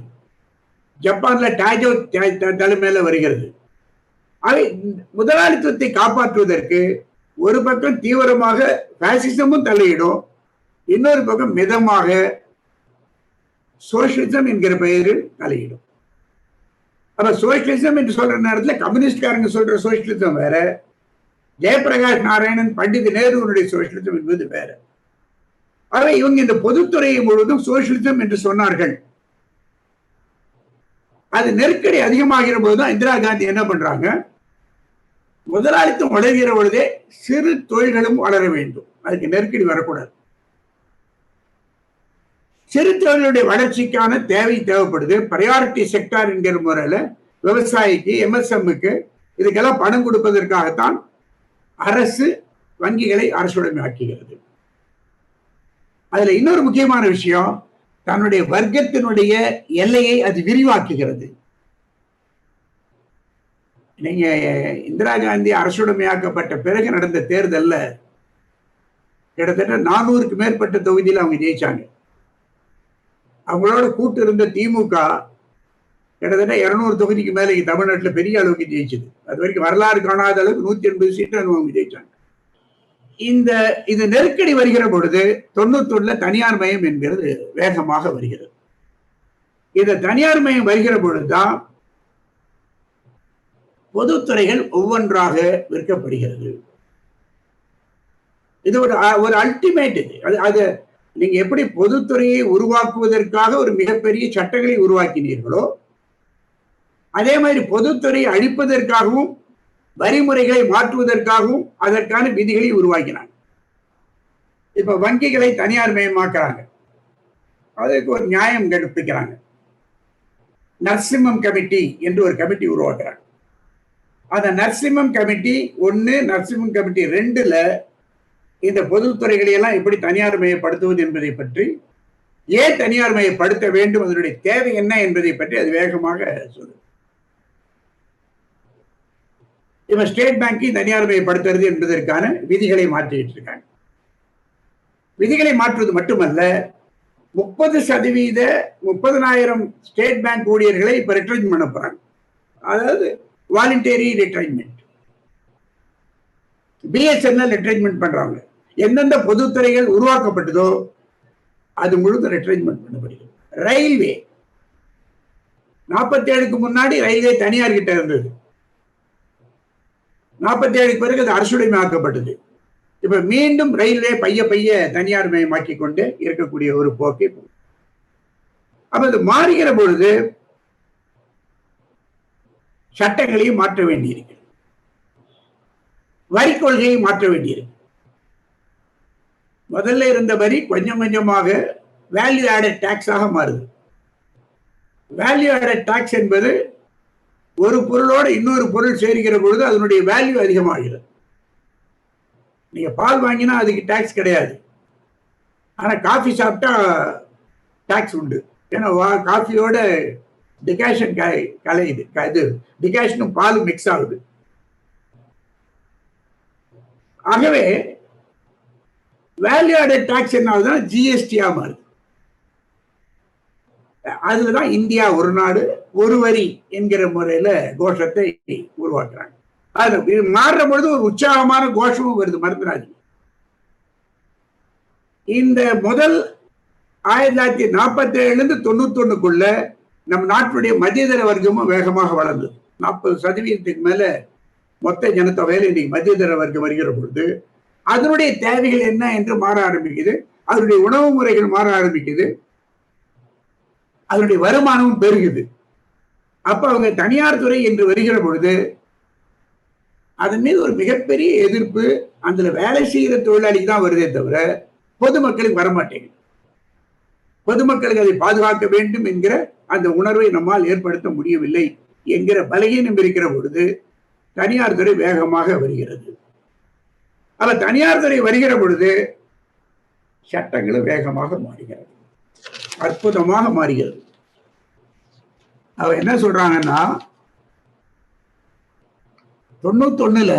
ஜப்பான்ல டாஜோ தலைமையில வருகிறது. அவை முதலாளித்துவத்தை காப்பாற்றுவதற்கு ஒரு பக்கம் தீவிரமாக பாசிசமும் தலையிடும், இன்னொரு பக்கம் மிதமாக சோசியலிசம் என்கிற பெயரில் தலையிடும். அப்ப சோசியலிசம் என்று சொல்ற நேரத்தில் கம்யூனிஸ்ட்காரங்க சொல்ற சோசியலிசம் வேற, ஜெயபிரகாஷ் நாராயணன், பண்டித நேருனுடைய சோசியலிசம் என்பது வேற. ஆக இவங்க இந்த பொதுத்துறையை முழுவதும் சோசியலிசம் என்று சொன்னார்கள். அது நெருக்கடி அதிகமாகிற போதுதான் இந்திரா காந்தி என்ன பண்றாங்க, முதலாளித்துவம் வளர்கிற பொழுதே சிறு தொழில்களும் வளர வேண்டும், அதுக்கு நெருக்கடி வரக்கூடாது. சிறு தொழிலுடைய வளர்ச்சிக்கான தேவைப்படுது. பிரையாரிட்டி செக்டார் என்கிற முறையில விவசாயிக்கு, MSMக்கு இதுக்கெல்லாம் பணம் கொடுப்பதற்காகத்தான் அரசு வங்கிகளை அரசுடைமையாக்குகிறது. அதுல இன்னொரு முக்கியமான விஷயம், தன்னுடைய வர்க்கத்தினுடைய எல்லையை அது விரிவாக்குகிறது. நீங்க இந்திரா காந்தி அரசுடைமையாக்கப்பட்ட பிறகு நடந்த தேர்தல்ல கிட்டத்தட்ட 400க்கு மேற்பட்ட தொகுதியில் அவங்க ஜெயிச்சாங்க. அவங்களோட கூட்டு இருந்த திமுக கிட்டத்தட்ட 200 தொகுதிக்கு மேல தமிழ்நாட்டில் பெரிய அளவுக்கு ஜெயிச்சது. அது வரைக்கும் வரலாறு காணாத அளவுக்கு 180 சீட்டு அவங்க ஜெயிச்சாங்க. இது நெருக்கடி வருகிற பொழுது 91 தனியார் மயம் என்கிறது வேகமாக வருகிறது. இந்த தனியார் மயம் வருகிற பொழுதுதான் பொதுத்துறைகள் ஒவ்வொன்றாக விற்கப்படுகிறது. இது ஒரு அல்டிமேட். அது நீங்க எப்படி பொதுத்துறையை உருவாக்குவதற்காக ஒரு மிகப்பெரிய சட்டங்களை உருவாக்கினீர்களோ அதே மாதிரி பொதுத்துறையை அழிப்பதற்காகவும் வரிமுறைகளை மாற்றுவதற்காகவும் அதற்கான விதிகளை உருவாக்கினாங்க. இப்ப வங்கிகளை தனியார் மயமாக்குறாங்க, அதுக்கு ஒரு நியாயம் கண்டுபிடிக்கிறாங்க. நரசிம்மம் கமிட்டி என்று ஒரு கமிட்டி உருவாக்குறாங்க. அந்த நரசிம்மம் கமிட்டி 1, நரசிம்மம் கமிட்டி 2ல இந்த பொதுத்துறைகளை எல்லாம் எப்படி தனியார் மயப்படுத்துவது என்பதை பற்றி, ஏன் தனியார் மயப்படுத்த வேண்டும், அதனுடைய தேவை என்ன என்பதை பற்றி அது வேகமாக சொல்லுது. இப்ப ஸ்டேட் பேங்கை தனியார் மயப்படுத்துறது என்பதற்கான விதிகளை மாற்றிட்டு இருக்காங்க. விதிகளை மாற்றுவது மட்டுமல்ல, 30,000 ஸ்டேட் பேங்க் ஊழியர்களை இப்ப ரிட்ரைன் பண்ண போறாங்க. அதாவது வாலண்டரி ரிட்ரைன்மெண்ட். பிஎஸ்என்எல் ரிட்ரைன்மெண்ட் பண்றாங்க. எந்தெந்த பொதுத்துறைகள் உருவாக்கப்பட்டதோ அது முழுக்க ரிட்ரைன்மெண்ட் பண்ணப்படுகிறது. ரயில்வே 47க்கு முன்னாடி ரயில்வே தனியார் கிட்ட இருந்தது. 47க்கு பிறகு அது அரசுடைமையாக்கப்பட்டது. இப்ப மீண்டும் ரயில்வே பைய தனியார் மயமாக்கி கொண்டு இருக்கக்கூடிய ஒரு போக்கை. அப்ப அது மாறுகிற பொழுது சட்டங்களையும் மாற்ற வேண்டியிருக்கு, வரி கொள்கையை மாற்ற வேண்டியிருக்கு. முதல்ல இருந்த வரி கொஞ்சம் கொஞ்சமாக வேல்யூ ஆடட் டாக்ஸாக மாறுது. வேல்யூ ஆடட் டாக்ஸ் என்பது ஒரு பொருளோட இன்னொரு பொருள் சேர்க்கிற பொழுது அதனுடைய வேல்யூ அதிகமாகிறது. நீங்க பால் வாங்கினா அதுக்கு டாக்ஸ் கிடையாது, ஆனா காஃபி சாப்பிட்டா டாக்ஸ் உண்டு. ஏன்னா காஃபியோட டிகாஷன் கலையுது, டிகாஷனும் பாலும் மிக்ஸ் ஆகுது. ஆகவே வேல்யூ ஆடட் டாக்ஸ் என்ன ஆகுதுன்னா ஜிஎஸ்டியா மாறுது. அதுலதான் இந்தியா ஒரு நாடு ஒரு வரி என்கிற முறையில கோஷத்தை உருவாக்குறாங்க. அது மாறுற பொழுது ஒரு உற்சாகமான கோஷமும் வருது, மறந்துடாது. இந்த முதல் 1947 91க்குள்ள நம் நாட்டுடைய மத்தியதர வர்க்கமும் வேகமாக வளர்ந்தது. 40% மேல மொத்த ஜனத்தொகையில இன்னைக்கு மத்தியதர வர்க்கம் வருகிற பொழுது அதனுடைய தேவைகள் என்ன என்று மாற ஆரம்பிக்குது, அதனுடைய உணவு முறைகள் மாற ஆரம்பிக்குது, அதனுடைய வருமானமும் பெருகுது. அப்ப அவங்க தனியார் துறை என்று வருகிற பொழுது அதன் மீது ஒரு மிகப்பெரிய எதிர்ப்பு அதுல வேலை செய்கிற தொழிலாளிக்கு தான் வருதே தவிர பொதுமக்களுக்கு வரமாட்டேங்குது. பொதுமக்களுக்கு அதை பாதுகாக்க வேண்டும் என்கிற அந்த உணர்வை நம்மால் ஏற்படுத்த முடியவில்லை என்கிற பலகீனம் இருக்கிற பொழுது தனியார் துறை வேகமாக வருகிறது. அப்ப தனியார் துறை வருகிற பொழுது சட்டங்களும் வேகமாக மாறுகிறது, அற்புதமாக மாறுகிறது. அவ என்ன சொல்றாங்கன்னா 91ல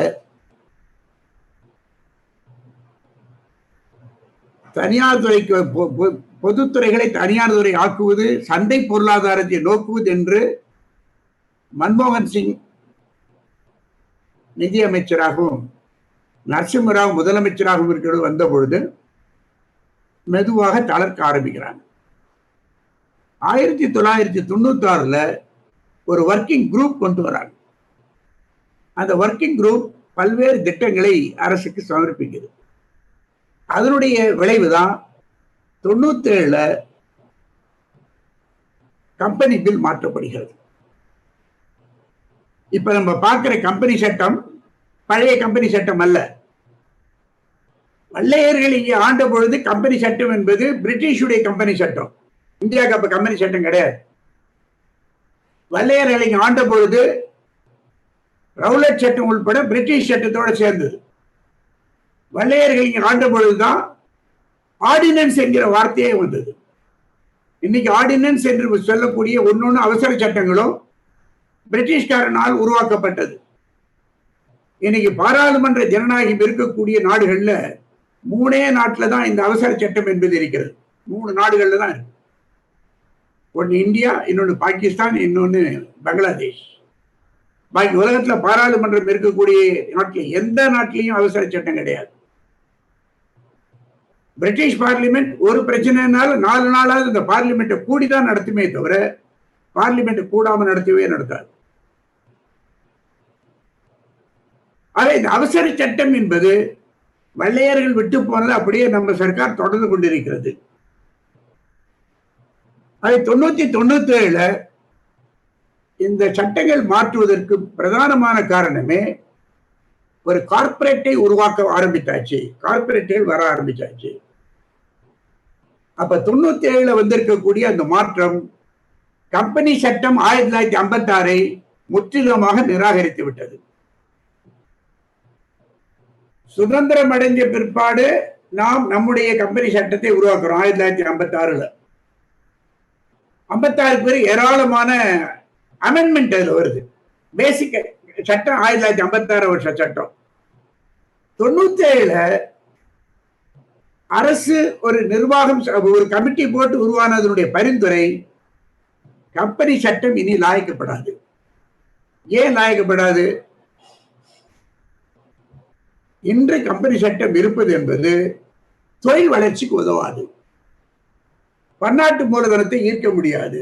தனியார் துறைக்கு பொதுத்துறைகளை தனியார் துறை ஆக்குவது சந்தை பொருளாதாரத்தை நோக்குவது என்று மன்மோகன் சிங் நிதி அமைச்சராகவும் நரசிம்மராவ் முதலமைச்சராகவும் இருக்கிறது வந்த பொழுது மெதுவாக தளர்க்க ஆரம்பிக்கிறாங்க. 1996ல ஒரு ஒர்க்கிங் குரூப் கொண்டு வராங்க. அந்த ஒர்க்கிங் குரூப் பல்வேறு திட்டங்களை அரசுக்கு சமர்ப்பிக்குது. அதனுடைய விளைவுதான் 97ல கம்பெனி பில் மாற்றப்படுகிறது. இப்ப நம்ம பார்க்கிற கம்பெனி சட்டம் பழைய கம்பெனி சட்டம் அல்ல. வெள்ளையர்கள் இங்கே ஆண்ட பொழுது கம்பெனி சட்டம் என்பது பிரிட்டிஷுடைய கம்பெனி சட்டம், இந்தியாவுக்கு அப்ப கம்பெனி சட்டம் கிடையாது. வெள்ளையர்கள் இங்கே ஆண்ட பொழுது ரவுலட் சட்டம் உட்பட பிரிட்டிஷ் சட்டத்தோட சேர்ந்தது. வெள்ளையர்கள் இங்கே ஆண்ட பொழுதுதான் ஆர்டினன்ஸ் என்கிற வார்த்தையே வந்தது. இன்னைக்கு ஆர்டினன்ஸ் என்று சொல்லக்கூடிய ஒன்னொன்னு அவசர சட்டங்களும் பிரிட்டிஷ்காரனால் உருவாக்கப்பட்டது. இன்னைக்கு பாராளுமன்ற ஜனநாயகம் இருக்கக்கூடிய நாடுகள்ல 3 நாட்டில் தான் இந்த அவசர சட்டம் என்பது இருக்கிறது. 3 நாடுகள்ல தான் இருக்கு. ஒன்னு இந்தியா, இன்னொன்னு பாகிஸ்தான், இன்னொன்னு பங்களாதேஷ். பாக்கி உலகத்துல பாராளுமன்றம் இருக்கக்கூடிய நாட்டில் எந்த நாட்டிலையும் அவசர சட்டம் கிடையாது. பிரிட்டிஷ் பார்லிமெண்ட் ஒரு பிரச்சனைனாலும் 4 நாளாவது இந்த பார்லிமெண்ட்டை கூடிதான் நடத்துமே தவிர பார்லிமெண்ட் கூடாம நடத்தவே நடத்தாது. ஆக இந்த அவசர சட்டம் என்பது வெள்ளையர்கள் விட்டு போனது அப்படியே நம்ம சர்க்கார் தொடர்ந்து கொண்டிருக்கிறது. அது 1997 இந்த சட்டங்கள் மாற்றுவதற்கு பிரதானமான காரணமே ஒரு கார்பரேட்டை உருவாக்க ஆரம்பித்தாச்சு. கார்பரேட்டுகள் வர ஆரம்பிச்சாச்சு. அப்ப 97 வந்திருக்கக்கூடிய அந்த மாற்றம் கம்பெனி சட்டம் 1956 முற்றிலுமாக நிராகரித்து விட்டது. சுதந்திரம் அடைஞ்ச பிற்பாடு நாம் நம்முடைய கம்பெனி சட்டத்தை உருவாக்குறோம் 1956. 56 பேர் ஏராளமான அமெண்ட்மெண்ட் அதுல வருது. பேசிக் சட்டம் 1956 வருஷ சட்டம். 97 அரசு ஒரு நிர்வாகம் ஒரு கமிட்டி போட்டு உருவானதனுடைய பரிந்துரை கம்பெனி சட்டம் இனி லாய்க்கப்படாது. ஏன் லாய்க்கப்படாது? இன்று கம்பெனி சட்டம் இருப்பது என்பது தொழில் வளர்ச்சிக்கு உதவாது. பன்னாட்டு மூலதனத்தை ஈர்க்க முடியாது.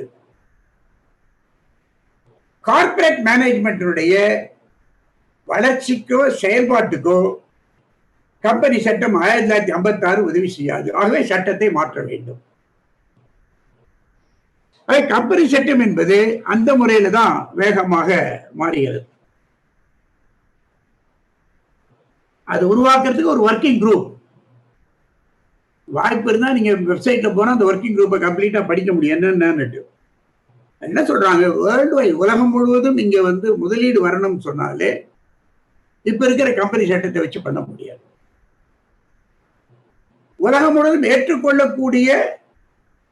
கார்பரேட் மேனேஜ்மெண்டினுடைய வளர்ச்சிக்கோ செயல்பாட்டுக்கோ கம்பெனி சட்டம் 1956 உதவி செய்யாது. ஆகவே சட்டத்தை மாற்ற வேண்டும். கம்பெனி சட்டம் என்பது அந்த முறையில தான் வேகமாக மாறுகிறது. அது உருவாக்குறதுக்கு ஒரு ஒர்க்கிங் குரூப் வாய்ப்பு இருந்தா நீங்க வெப்சைட்ல போனா அந்த ஒர்க்கிங் குரூப்பை கம்ப்ளீட்டா படிக்க முடியும். என்னன்னு என்ன சொல்றாங்க, வேர்ல்டு வைட் உலகம் முழுவதும் இங்க முதலீடு வரணும்னு சொன்னாலே இப்ப இருக்கிற கம்பெனி சட்டத்தை வச்சு பண்ண முடியாது. உலகம் முழுவதும் ஏற்றுக்கொள்ளக்கூடிய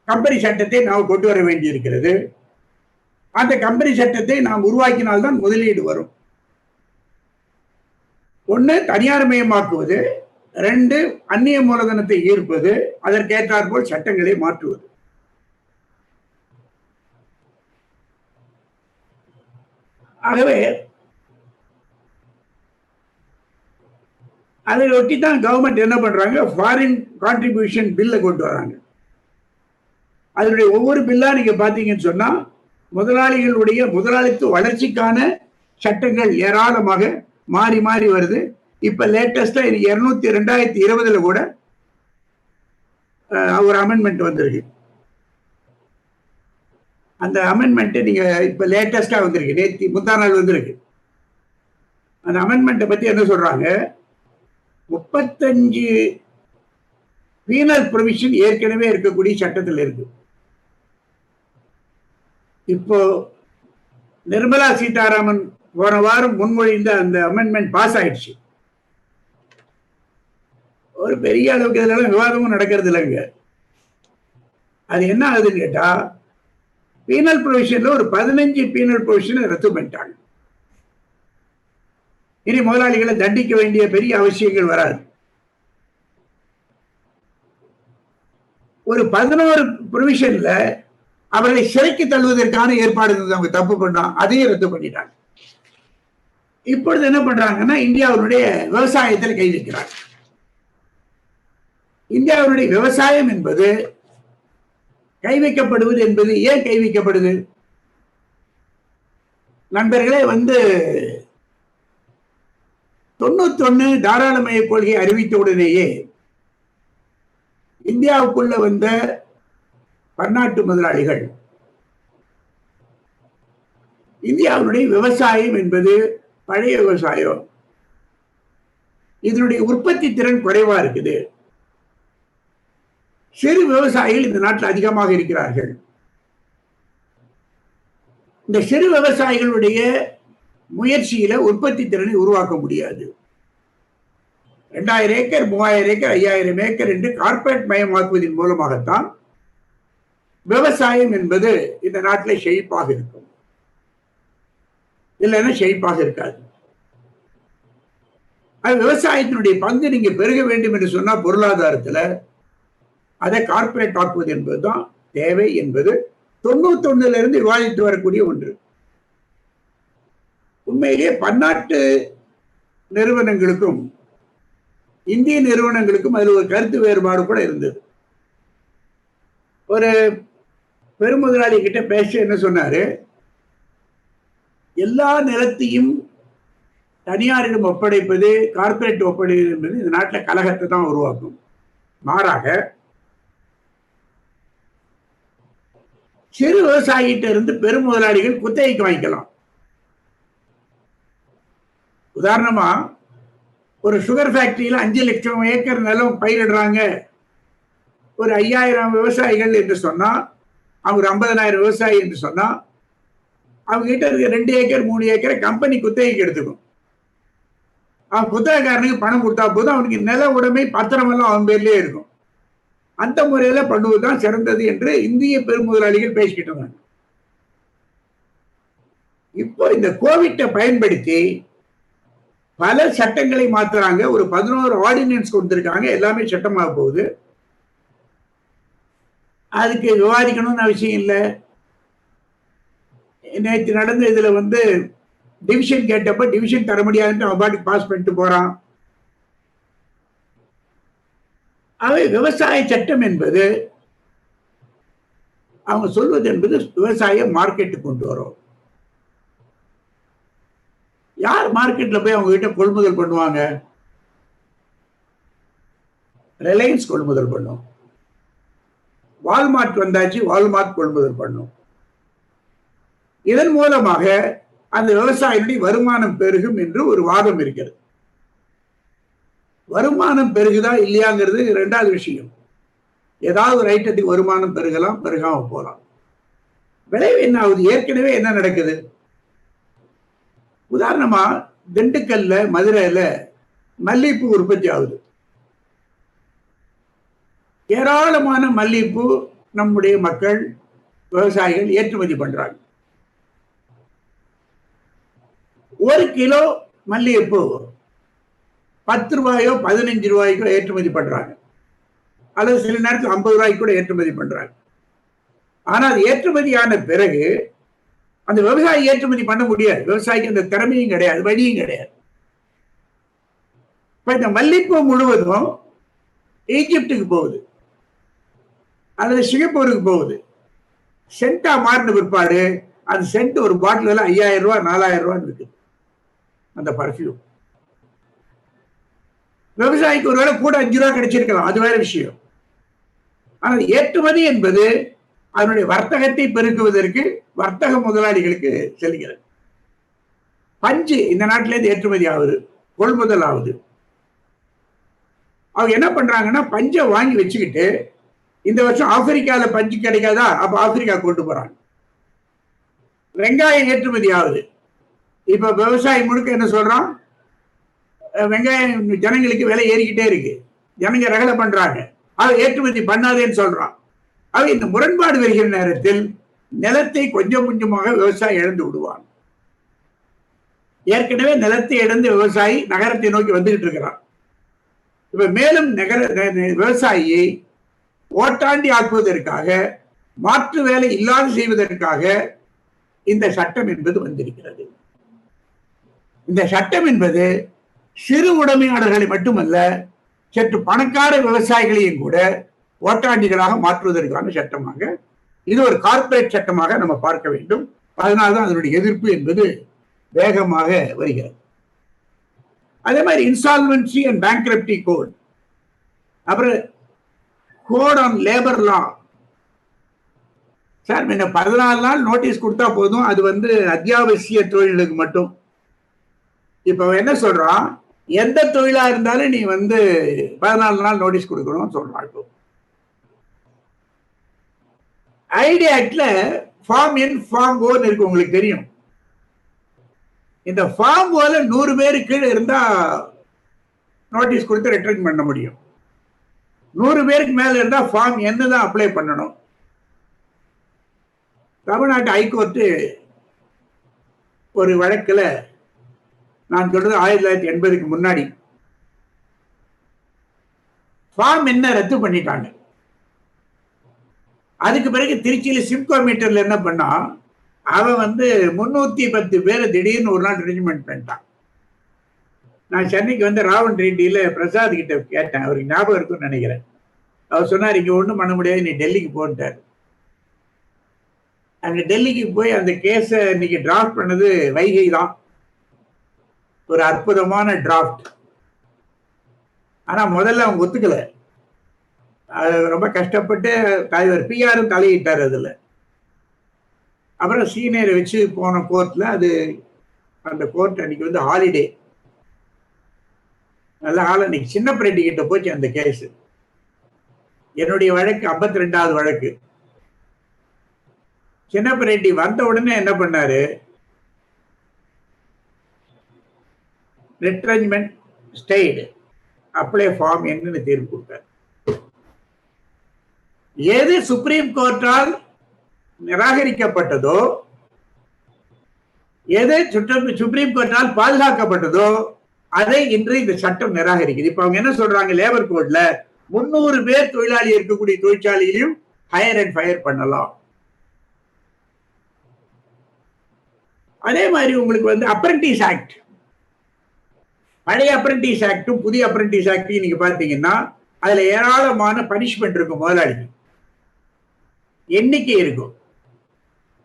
கம்பெனி சட்டத்தை நாம் கொண்டு வர வேண்டி இருக்கிறது. அந்த கம்பெனி சட்டத்தை நாம் உருவாக்கினால்தான் முதலீடு வரும். 1 தனியார் மயமாக்குவது, 2 அந்நிய மூலதனத்தை ஈர்ப்பது, அதற்கேற்றாற்போல் சட்டங்களை மாற்றுவது. ஆகவே அதை ஒட்டித்தான் கவர்மெண்ட் என்ன பண்றாங்க, ஃபாரின் கான்ட்ரிபியூஷன் பில்லை கொண்டு வராங்க. அதனுடைய ஒவ்வொரு பில்லா நீங்க பாத்தீங்கன்னு சொன்னா முதலாளிகளுடைய முதலாளித்துவ வளர்ச்சிக்கான சட்டங்கள் ஏராளமாக மாறி மாறி வருது. இப்ப லேட்டஸ்டா 2020 கூட ஒரு அமெண்ட்மெண்ட் வந்திருக்கு. அந்த அமெண்ட்மெண்ட் நீங்க இப்ப லேட்டஸ்டா வந்திருக்கு, நேற்று முந்தா நாள் வந்திருக்கு. அந்த அமெண்ட்மெண்ட்டை பத்தி என்ன சொல்றாங்க, 35 பீனல் ப்ரொவிஷன் ஏற்கனவே இருக்கக்கூடிய சட்டத்தில் இருக்கு. இப்போ நிர்மலா சீதாராமன் போன வாரம் முன்மொழிந்த அந்த அமெண்ட்மெண்ட் பாஸ் ஆயிடுச்சு. ஒரு பெரிய அளவுக்கு இதெல்லாம் விவாதமும் நடக்கிறது இல்லைங்க. அது என்ன ஆகுதுன்னு கேட்டா, பீனல் ப்ரொவிஷன்ல ஒரு 15 பீனல் ப்ரொவிஷனை ரத்து பண்ணிட்டாங்க. இனி முதலாளிகளை தண்டிக்க வேண்டிய பெரிய அவசியங்கள் வராது. ஒரு 11 ப்ரொவிஷன்ல அவர்களை சிறைக்கு தள்ளுவதற்கான ஏற்பாடு அவங்க தப்பு பண்ணா, அதையும் ரத்து பண்ணிட்டாங்க. இப்பொழுது என்ன பண்றாங்கன்னா, இந்தியாவுடைய விவசாயத்தில் கை வைக்கிறாங்க. இந்தியாவுடைய விவசாயம் என்பது கை வைக்கப்படுவது என்பது ஏன் கை வைக்கப்படுது? நண்பர்களே, 91 தாராளமய கொள்கை அறிவித்த உடனேயே இந்தியாவுக்குள்ள வந்த பன்னாட்டு முதலாளிகள் இந்தியாவுடைய விவசாயம் என்பது பழைய விவசாயம், இதனுடைய உற்பத்தி திறன் குறைவா இருக்குது, சிறு விவசாயிகள் இந்த நாட்டில் அதிகமாக இருக்கிறார்கள், இந்த சிறு விவசாயிகளுடைய முயற்சியில உற்பத்தி திறனை உருவாக்க முடியாது, 2000 ஏக்கர் 3000 ஏக்கர் 5000 ஏக்கர் என்று கார்பரேட் மயமாக்குவதன் மூலமாகத்தான் விவசாயம் என்பது இந்த நாட்டில் செழிப்பாக இருக்கும், இல்லைன்னா செழிப்பாக இருக்காது. அது விவசாயத்தினுடைய பங்கு நீங்க பெருக வேண்டும் என்று சொன்னா பொருளாதாரத்துல அதை கார்ப்பரேட் ஆக்குவது என்பதுதான் தேவை என்பது 91 இருந்து விவாதித்து வரக்கூடிய ஒன்று. உண்மையிலேயே பன்னாட்டு நிறுவனங்களுக்கும் இந்திய நிறுவனங்களுக்கும் அதில் ஒரு கருத்து வேறுபாடு கூட இருந்தது. ஒரு பெருமுதலாளி கிட்ட பேச என்ன சொன்னாரு, எல்லா நிலத்தையும் தனியாரிடம் ஒப்படைப்பது, கார்ப்பரேட் ஒப்படைப்பது என்பது இந்த நாட்டில் கலகத்தை தான் உருவாக்கும். மாறாக சிறு விவசாயிகிட்ட இருந்து பெரும் முதலாளிகள் குத்தகைக்கு வாங்கிக்கலாம். உதாரணமா ஒரு சுகர் ஃபேக்டரியில 5 லட்சம் ஏக்கர் நிலம் பயிரிடுறாங்க. ஒரு 5000 விவசாயிகள் என்று சொன்னா, அவங்க 50,000 விவசாயி என்று சொன்னா, அவங்க கிட்ட இருக்க 2 ஏக்கர் 3 ஏக்கரை கம்பெனி குத்தகைக்கு எடுத்துக்கும். அவன் குத்தகைக்காரனுக்கு பணம் கொடுத்தா போதும், அவனுக்கு நில உடைமை பத்திரம் எல்லாம் அவன் பேர்லயே இருக்கும். அந்த முறையில பண்ணுவதுதான் சிறந்தது என்று இந்திய பெருமுதலாளிகள் பேசிக்கிட்டு இருந்தாங்க. இப்போ இந்த கோவிட்டை பயன்படுத்தி பல சட்டங்களை மாத்துறாங்க. ஒரு 11 ஆர்டினன்ஸ் கொடுத்திருக்காங்க. எல்லாமே சட்டமாக போகுது. அதுக்கு விவாதிக்கணும்னு அவசியம் இல்லை. நேற்று நடந்த இதுல டிவிஷன் கேட்டப்ப டிவிஷன் தர முடியாதுன்னு அவன் பாட்டுக்கு பாஸ் பண்ணிட்டு போறான். அவை விவசாய சட்டம் என்பது அவங்க சொல்வது என்பது விவசாய மார்க்கெட்டு கொண்டு வரும். யார் மார்க்கெட்ல போய் அவங்க கிட்ட கொள்முதல் பண்ணுவாங்க? ரிலையன்ஸ் கொள்முதல் பண்ணும். வால்மார்ட் வந்தாச்சு, வால்மார்ட் கொள்முதல் பண்ணும். இதன் மூலமாக அந்த விவசாயிகளுடைய வருமானம் பெருகும் என்று ஒரு வாதம் இருக்கிறது. வருமானம் பெருகுதா இல்லையாங்கிறது 2வது விஷயம். ஏதாவது ஒரு ஐட்டத்துக்கு வருமானம் பெருகலாம், பெருகாம போகலாம். விளைவு என்ன ஆகுது? ஏற்கனவே என்ன நடக்குது? உதாரணமா திண்டுக்கல்ல, மதுரையில மல்லிகைப்பூ உற்பத்தி ஆகுது. ஏராளமான மல்லிகைப்பூ நம்முடைய மக்கள் விவசாயிகள் ஏற்றுமதி பண்றாங்க. 1 கிலோ மல்லிகைப்பூ 10 ரூபாயோ 15 ரூபாய்க்கோ ஏற்றுமதி பண்றாங்க. அல்லது சில நேரத்தில் 50 ரூபாய்க்கு கூட ஏற்றுமதி பண்றாங்க. ஆனால் ஏற்றுமதியான பிறகு அந்த விவசாயி ஏற்றுமதி பண்ண முடியாது. விவசாயிக்கு அந்த திறமையும் கிடையாது, வழியும் கிடையாது. இப்ப இந்த மல்லிகைப்பூ முழுவதும் ஈஜிப்டுக்கு போகுது அல்லது சிங்கப்பூருக்கு போகுது. சென்டா மாறின பிற்பாடு அந்த சென்ட் ஒரு பாட்டில் 5000 ரூபாய் 4000 ரூபாய் இருக்கு. அந்த பர்ஃபியூம் விவசாயிக்கு ஒருவேளை கூட 5 ரூபாய் கிடைச்சிருக்கலாம், அது வேற விஷயம். ஆனால் ஏற்றுமதி என்பது அதனுடைய வர்த்தகத்தை பெருக்குவதற்கு வர்த்தக முதலாளிகளுக்கு செல்கிறது. பஞ்சு இந்த நாட்டிலேருந்து ஏற்றுமதி ஆகுது, கொள்முதல் ஆகுது. அவங்க என்ன பண்றாங்கன்னா பஞ்சை வாங்கி வச்சுக்கிட்டு இந்த வருஷம் ஆப்பிரிக்கால பஞ்சு கிடைக்காதா, அப்ப ஆப்பிரிக்கா கொண்டு போறாங்க. வெங்காயம் ஏற்றுமதி ஆகுது. இப்ப விவசாயி முழுக்க என்ன சொல்றான், வெங்காயம் ஜனங்களுக்கு விலை ஏறிக்கிட்டே இருக்கு, ஜனங்க ரகலை பண்றாங்க, அதை ஏற்றுமதி பண்ணாதேன்னு சொல்றான். ஆக இந்த முரண்பாடு வருகிற நேரத்தில் நிலத்தை கொஞ்சம் கொஞ்சமாக விவசாயி இழந்து விடுவான். ஏற்கனவே நிலத்தை இழந்து விவசாயி நகரத்தை நோக்கி வந்துகிட்டு இருக்கிறான். இப்ப மேலும் விவசாயியை ஓட்டாண்டி ஆக்குவதற்காக, மாற்று வேலை இல்லாது செய்வதற்காக இந்த சட்டம் என்பது வந்திருக்கிறது. இந்த சட்டம் என்பது சிறு உடைமையாளர்களை மட்டுமல்ல, சற்று பணக்கார விவசாயிகளையும் கூட ஓட்டாண்டிகளாக மாற்றுவதற்கான சட்டமாக, இது ஒரு கார்ப்பரேட் சட்டமாக நம்ம பார்க்க வேண்டும். அதனால்தான் அதனுடைய எதிர்ப்பு என்பது வேகமாக வருகிறது. அதே மாதிரி இன்சால்வன்சி அண்ட் பேங்க்ரப்டி கோட், அப்புறம் code on labour law. Sir, 14 நாள் நோட்டீஸ் கொடுத்தா போதும், அது அத்தியாவசிய தொழிலுக்கு மட்டும். இப்ப என்ன சொல்றான், எந்த தொழிலா இருந்தாலும் நீ 14 நாள் நோட்டீஸ் கொடுக்கணும்னு சொல்றான். இப்போ ஐடி ஆக்ட்ல ஃபார்ம் என் ஃபார்ம் ஓன்னு இருக்கு, உங்களுக்கு தெரியும். இந்த ஃபார்ம் ஓல 100 பேரு கீழே இருந்தா நோட்டீஸ் கொடுத்து ரிட்டர்ன் பண்ண முடியும். 100 பேருக்கு மேல இருந்தா ஃபார்ம் என்ன தான் அப்ளை பண்ணணும். தமிழ்நாட்டு ஹைகோர்ட்டு ஒரு வழக்குல, நான் சொல்றது 1980க்கு முன்னாடி, ஃபார்ம் என்ன ரத்து பண்ணிட்டாங்க. அதுக்கு பிறகு திருச்சியில சிப்கோ மீட்டர்ல என்ன பண்ணா, அவன் 310 பேரை திடீர்னு ஒரு நாள் ரிலிஜ்மெண்ட் பண்ணிட்டான். நான் சென்னைக்கு ராவன் ரெட்டியில பிரசாத் கிட்ட கேட்டேன், அவருக்கு ஞாபகம் இருக்குன்னு நினைக்கிறேன். அவர் சொன்னார், இங்க ஒண்ணும் பண்ண முடியாது, நீ டெல்லிக்கு போன்ட்டார். அங்க டெல்லிக்கு போய் அந்த கேஸ இன்னைக்கு டிராஃப்ட் பண்ணது வைகை தான். ஒரு அற்புதமான டிராஃப்ட். ஆனா முதல்ல அவங்க ஒத்துக்கல. ரொம்ப கஷ்டப்பட்டு தலைவர் பிஆரும் தலையிட்டார் அதுல. அப்புறம் சீனியரை வச்சு போன கோர்ட்ல அது அந்த கோர்ட் அன்னைக்கு ஹாலிடே. நல்ல ஆள் அன்னைக்கு சின்னப்ப ரெட்டி கிட்ட போச்சு அந்த கேஸ். என்னுடைய வழக்கு 52வது வழக்கு. சின்னப்ப ரெட்டி வந்த உடனே என்ன பண்ணாரு, ரிட்ரெஞ்ச்மெண்ட் ஸ்டேட் அப்ளை ஃபார்ம் என்னன்னு தீர்ப்பு கொடுத்தார். எது சுப்ரீம் கோர்ட்டால் நிராகரிக்கப்பட்டதோ, எது சுப்ரீம் கோர்ட்டால் பாதுகாக்கப்பட்டதோ அதை இன்று இந்த சட்டம் நிராகரிக்குது. இப்ப அவங்க என்ன சொல்றாங்க, லேபர் கோட்ல 300 பேர் தொழிலாளி இருக்கக்கூடிய தொழிற்சாலையிலும் ஹையர் அண்ட் ஃபயர் பண்ணலாம். அதே மாதிரி உங்களுக்கு அப்ரண்டிஸ் ஆக்ட், பழைய அப்ரண்டிஸ் ஆக்டும் புதிய அப்ரண்டிஸ் ஆக்டையும் நீங்க பாத்தீங்கன்னா அதுல ஏராளமான பனிஷ்மெண்ட் இருக்கும். முதலாளிக்கு எண்ணிக்கை இருக்கும்.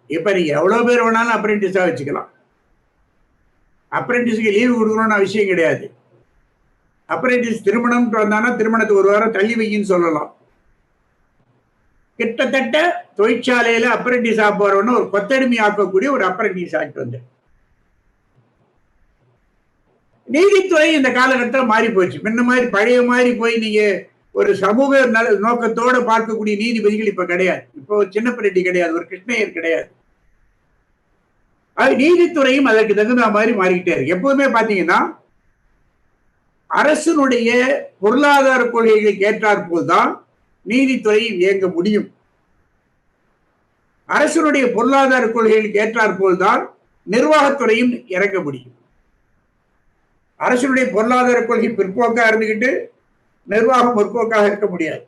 இப்ப நீங்க எவ்வளவு பேர் வேணாலும் அப்ரண்டிஸா வச்சுக்கலாம். அப்ரண்டிஸுக்கு லீவு கொடுக்கணும்னு அவசியம் கிடையாது. அப்ரண்டிஸ் திருமணம் வந்தானா திருமணத்துக்கு ஒரு வாரம் தள்ளி வைக்கின்னு சொல்லலாம். கிட்டத்தட்ட தொழிற்சாலையில அப்ரண்டிஸ் ஆக போறவன ஒரு கொத்தடிமை ஆக்கக்கூடிய ஒரு அப்ரண்டிஸ் ஆக்ட் நீதித்துறை இந்த காலகட்டத்தில் மாறி போச்சு. முன்ன மாதிரி பழைய மாதிரி போய் நீங்க ஒரு சமூக நோக்கத்தோட பார்க்கக்கூடிய நீதிபதிகள் இப்ப கிடையாது. இப்போ சின்னப்ப ரெட்டி கிடையாது, ஒரு கிருஷ்ணய்யர் கிடையாது. அது நீதித்துறையும் அதற்கு தகுந்த மாதிரி மாறிக்கிட்டே இருக்கு. எப்போதுமே பாத்தீங்கன்னா அரசனுடைய பொருளாதார கொள்கைகளுக்கு ஏற்றாற்போல் தான் நீதித்துறை இயங்க முடியும். அரசனுடைய பொருளாதார கொள்கைகளுக்கு ஏற்றாற்போல் தான் நிர்வாகத்துறையும் இறங்க முடியும். அரசனுடைய பொருளாதார கொள்கை பிற்போக்கா இருந்துகிட்டு நிர்வாகம் முற்போக்காக இருக்க முடியாது.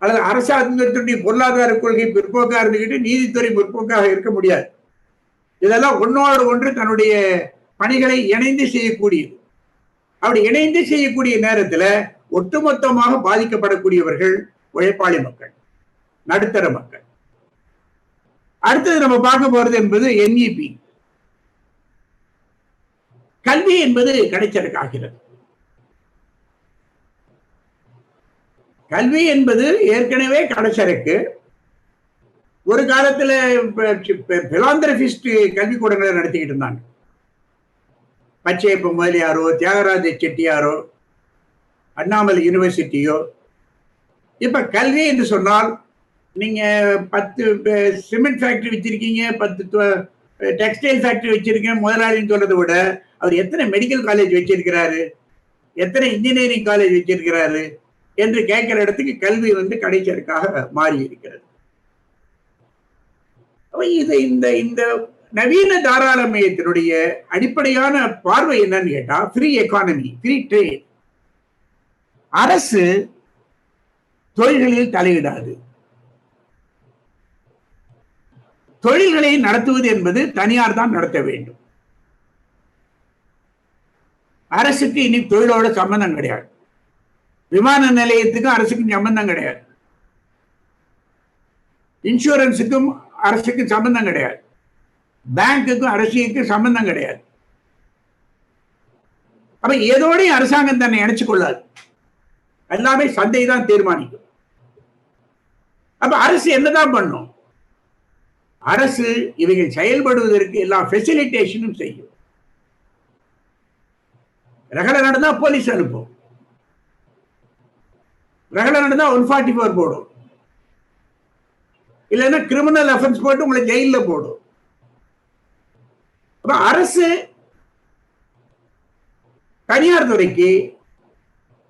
அல்லது அரசாங்கத்தினுடைய பொருளாதார கொள்கை பிற்போக்காக இருந்துகிட்டு நீதித்துறை முற்போக்காக இருக்க முடியாது. இதெல்லாம் ஒன்னோடு ஒன்று தன்னுடைய பணிகளை இணைந்து செய்யக்கூடியது. அப்படி இணைந்து செய்யக்கூடிய நேரத்துல ஒட்டுமொத்தமாக பாதிக்கப்படக்கூடியவர்கள் உழைப்பாளி மக்கள், நடுத்தர மக்கள். அடுத்தது நம்ம பார்க்க போறது என்பது NEP. கல்வி என்பது கிடைச்சதற்காகிறது. கல்வி என்பது ஏற்கனவே கிடைச்சருக்கு. ஒரு காலத்துல பிலாந்திரபிஸ்ட் கல்விக்கூடங்களை நடத்திக்கிட்டு இருந்தாங்க. பச்சையப்ப முதலியாரோ, தியாகராஜ செட்டியாரோ, அண்ணாமலை யூனிவர்சிட்டியோ. இப்ப கல்வி என்று சொன்னால் நீங்க 10 சிமெண்ட் ஃபேக்டரி வச்சிருக்கீங்க, 10 டெக்ஸ்டைல் ஃபேக்டரி வச்சிருக்கீங்க முதலாளின்னு சொல்றதை விட அவர் எத்தனை மெடிக்கல் காலேஜ் வச்சிருக்கிறாரு, எத்தனை இன்ஜினியரிங் காலேஜ் வச்சிருக்கிறாரு என்று கேட்கிற இடத்துக்கு கல்வி கிடைச்சதற்காக மாறி இருக்கிறது. இது இந்த நவீன தாராளமயத்தினுடைய அடிப்படையான பார்வை என்னன்னு கேட்டா, ஃப்ரீ எக்கானமி, ஃப்ரீ ட்ரேட். அரசு தொழில்களில் தலையிடாது. தொழில்களை நடத்துவது என்பது தனியார் தான் நடத்த வேண்டும். அரசுக்கு இனி தொழிலோட சம்பந்தம் கிடையாது. விமான நிலையத்துக்கும் அரசுக்கும் சம்பந்தம் கிடையாது. இன்சூரன்ஸுக்கும் அரசுக்கும் சம்பந்தம் கிடையாது. பேங்குக்கும் அரசுக்கும் சம்பந்தம் கிடையாது. அப்ப ஏதோடையும் அரசாங்கம் தன்னை இணைச்சு கொள்ளாது. எல்லாமே சந்தை தான் தீர்மானிக்கும். அப்ப அரசு என்னதான் பண்ணும்? அரசு இவைகள் செயல்படுவதற்கு எல்லா ஃபெசிலிட்டேஷனும் செய்யும். ரகலை நடந்தா போலீஸ் அனுப்பும், ரகலை நடந்தா 144 போடும், இல்லைன்னா கிரிமினல் அஃபென்ஸ் போட்டு உங்களை ஜெயில போடும். அப்ப அரசு தனியார் துறைக்கு